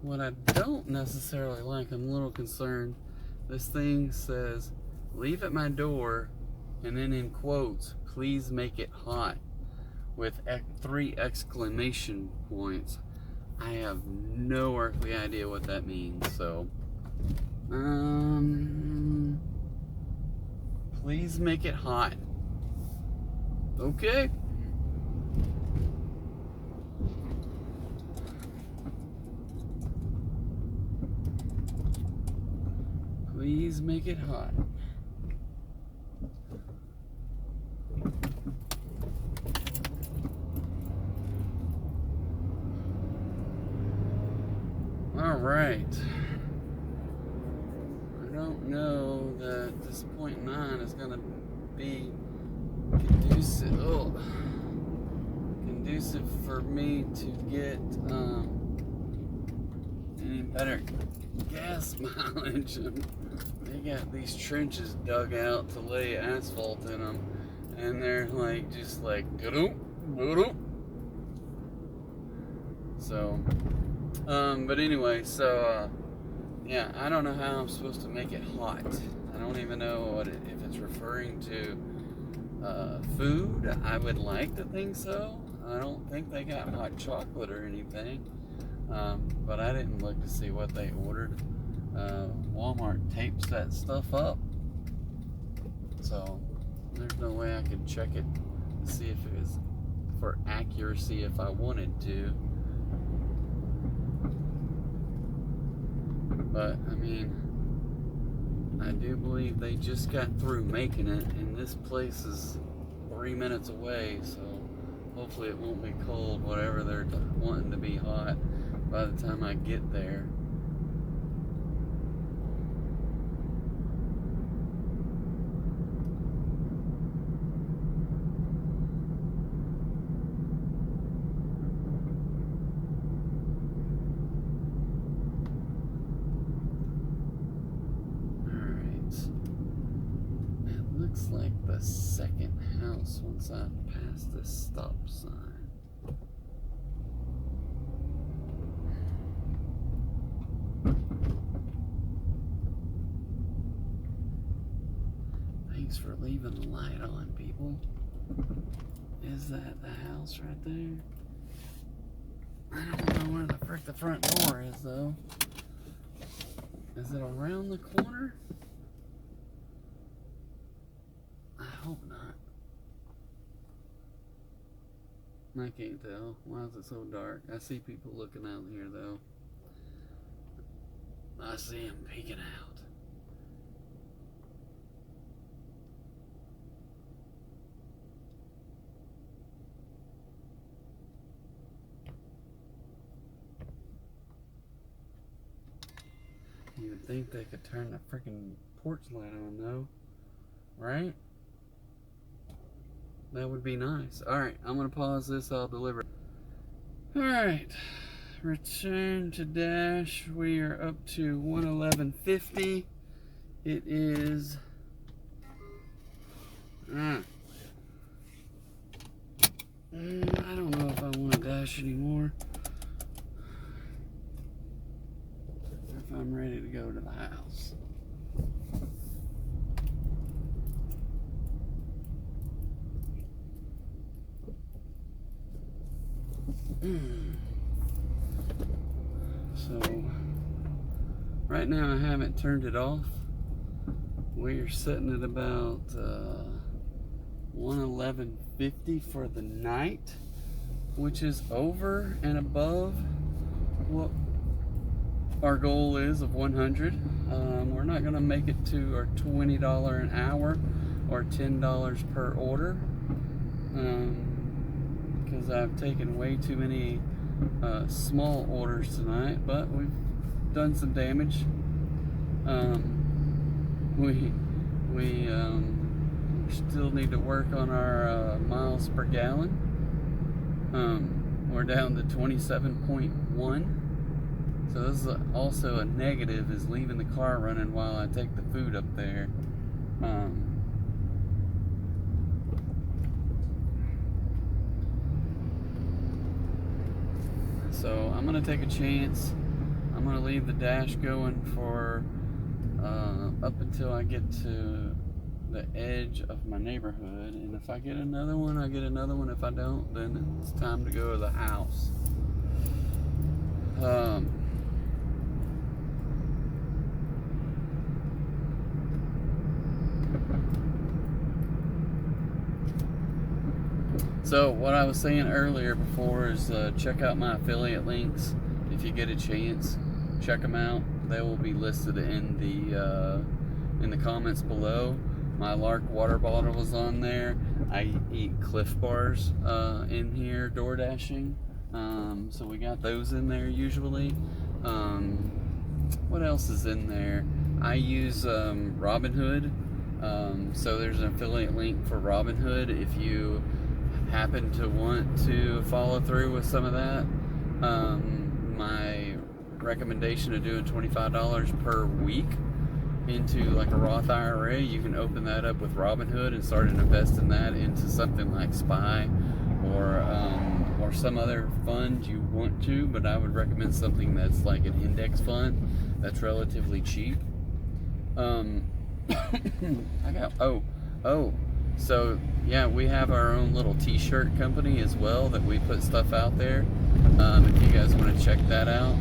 what I don't necessarily like, I'm a little concerned. This thing says, "Leave at my door," and then in quotes, "Please make it hot," with 3 exclamation points. I have no earthly idea what that means, so Please make it hot. Okay. Please make it hot. All right. I don't know that this 0.9 is going to be conducive for me to get any better gas mileage. They got these trenches dug out to lay asphalt in them, and they're like just like so but anyway, so yeah, I don't know how I'm supposed to make it hot. I don't even know if it's referring to food. I would like to think so. I don't think they got hot chocolate or anything, but I didn't look to see what they ordered. Walmart tapes that stuff up, so there's no way I could check it to see if it was for accuracy if I wanted to. But I mean, I do believe they just got through making it, and this place is 3 minutes away, so hopefully it won't be cold, whatever they're wanting to be hot by the time I get there. Looks like the second house once I pass this stop sign. Thanks for leaving the light on, people. Is that the house right there? I don't know where the frick the front door is, though. Is it around the corner? I hope not. I can't tell. Why is it so dark? I see people looking out here, though. I see them peeking out. You would think they could turn the freaking porch light on, though. Right? That would be nice. Alright, I'm going to pause this. I'll deliver. Alright. Return to dash. We are up to 111.50. It is... I don't know if I want to dash anymore. If I'm ready to go to the house. So right now I haven't turned it off. We're sitting at about 111.50 for the night, which is over and above what our goal is of 100. We're not going to make it to our $20 an hour or $10 per order. Because I've taken way too many small orders tonight, but we've done some damage. We still need to work on our miles per gallon. We're down to 27.1. So this is also a negative, is leaving the car running while I take the food up there. So I'm going to take a chance. I'm going to leave the dash going for up until I get to the edge of my neighborhood. And if I get another one, I get another one. If I don't, then it's time to go to the house. So what I was saying earlier before is check out my affiliate links if you get a chance. Check them out. They will be listed in the comments below. My Lark water bottle was on there. I eat Cliff Bars in here DoorDashing. So we got those in there usually. What else is in there? I use Robinhood. So there's an affiliate link for Robinhood if you happen to want to follow through with some of that. My recommendation of doing $25 per week into like a Roth IRA, you can open that up with Robinhood and start investing that into something like SPY or some other fund you want to, but I would recommend something that's like an index fund that's relatively cheap. So yeah, we have our own little t-shirt company as well that we put stuff out there. If you guys want to check that out,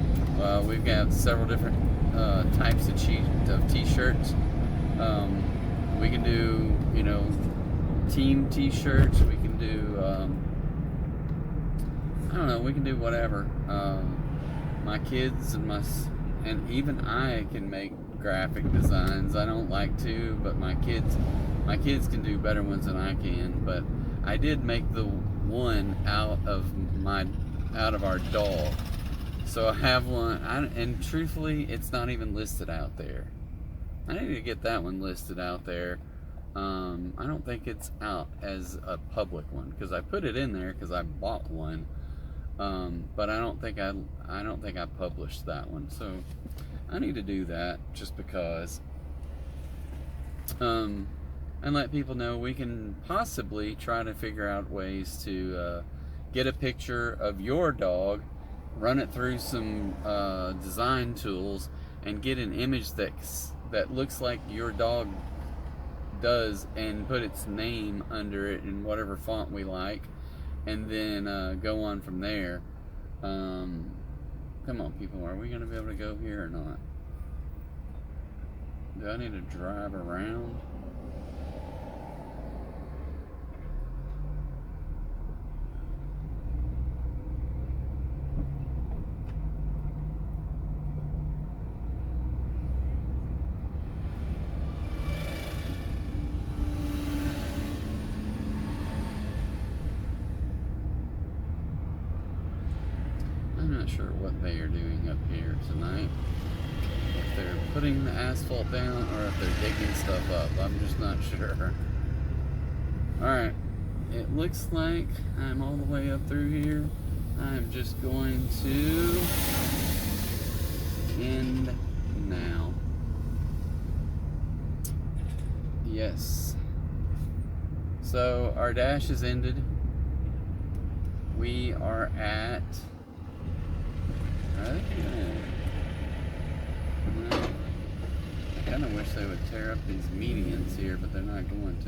we've got several different types of t-shirts. We can do, team t-shirts. We can do, I don't know, we can do whatever. My kids and even I can make graphic designs. I don't like to, but my kids can do better ones than I can. But I did make the one out of our dog. So I have one, and truthfully, it's not even listed out there. I need to get that one listed out there. I don't think it's out as a public one because I put it in there because I bought one. But I don't think I published that one. So I need to do that just because. And let people know we can possibly try to figure out ways to get a picture of your dog, run it through some design tools, and get an image that looks like your dog does, and put its name under it in whatever font we like, and then go on from there. Come on, people, are we going to be able to go here or not? Do I need to drive around? I'm not sure what they are doing up here tonight. If they're putting the asphalt down or if they're digging stuff up. I'm just not sure. Alright. It looks like I'm all the way up through here. I'm just going to end now. Yes. So our dash is ended. We are at... I kind of wish they would tear up these medians here, but they're not going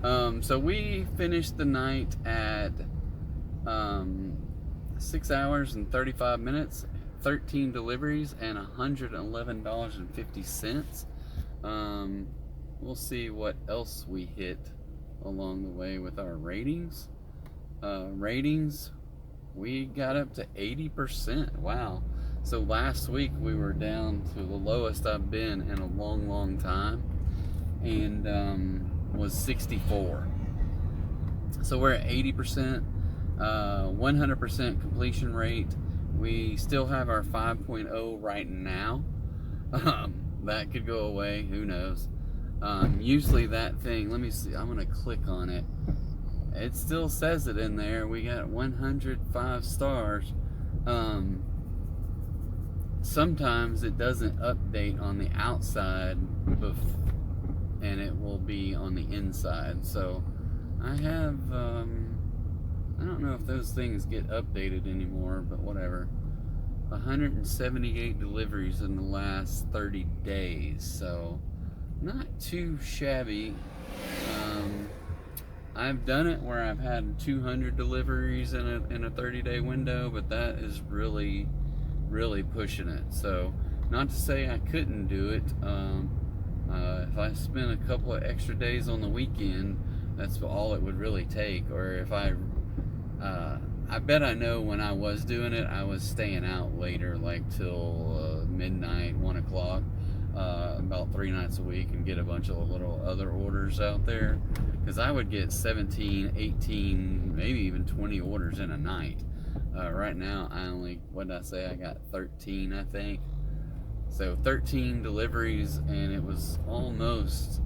to. So we finished the night at 6 hours and 35 minutes, 13 deliveries, and $111.50. We'll see what else we hit along the way with our ratings. We got up to 80%. Wow. So last week we were down to the lowest I've been in a long time, and was 64. So we're at 80%, 100% completion rate. We still have our 5.0 right now. That could go away, who knows. Usually that thing, let me see, I'm gonna click on it. It still says it in there. We got 105 stars. Sometimes it doesn't update on the outside, and it will be on the inside. So I have, I don't know if those things get updated anymore, but whatever. 178 deliveries in the last 30 days, so not too shabby. I've done it where I've had 200 deliveries in a 30-day window, but that is really pushing it. So not to say I couldn't do it. If I spent a couple of extra days on the weekend, That's all it would really take. Or if I bet I know when I was doing it, I was staying out later, like till midnight, 1 o'clock, about 3 nights a week, and get a bunch of little other orders out there. Because I would get 17, 18, maybe even 20 orders in a night. Right now, I only, what did I say? I got 13, I think. So 13 deliveries, and it was almost,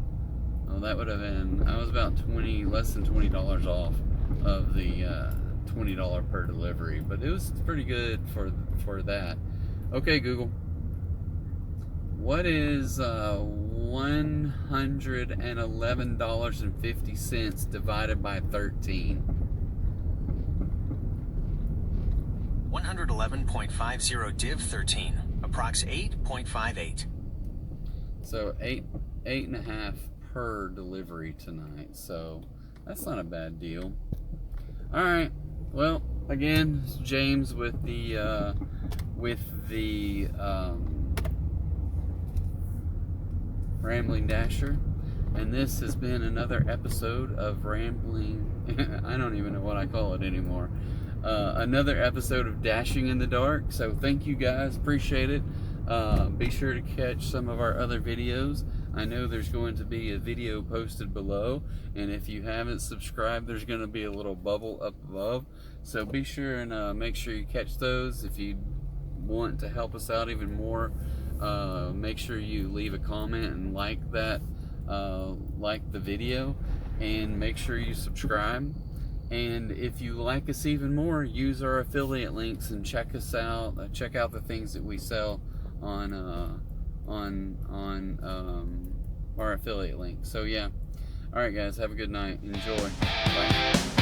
well, that would have been, I was about less than $20 off of the $20 per delivery, but it was pretty good for that. Okay, Google, what is $111.50 divided by 13? 111.50 div 13, approx 8.58. So eight and a half per delivery tonight. So that's not a bad deal. All right. Well, again, it's James with the Rambling Dasher, and this has been another episode of Rambling. I don't even know what I call it anymore. Another episode of Dashing in the Dark. So thank you guys, appreciate it. Be sure to catch some of our other videos. I know there's going to be a video posted below, and if you haven't subscribed, there's going to be a little bubble up above. So be sure and make sure you catch those. If you want to help us out even more, make sure you leave a comment and like the video, and make sure you subscribe. And if you like us even more, use our affiliate links and check us out. Check out the things that we sell on our affiliate link. So yeah, all right guys, have a good night, enjoy, bye.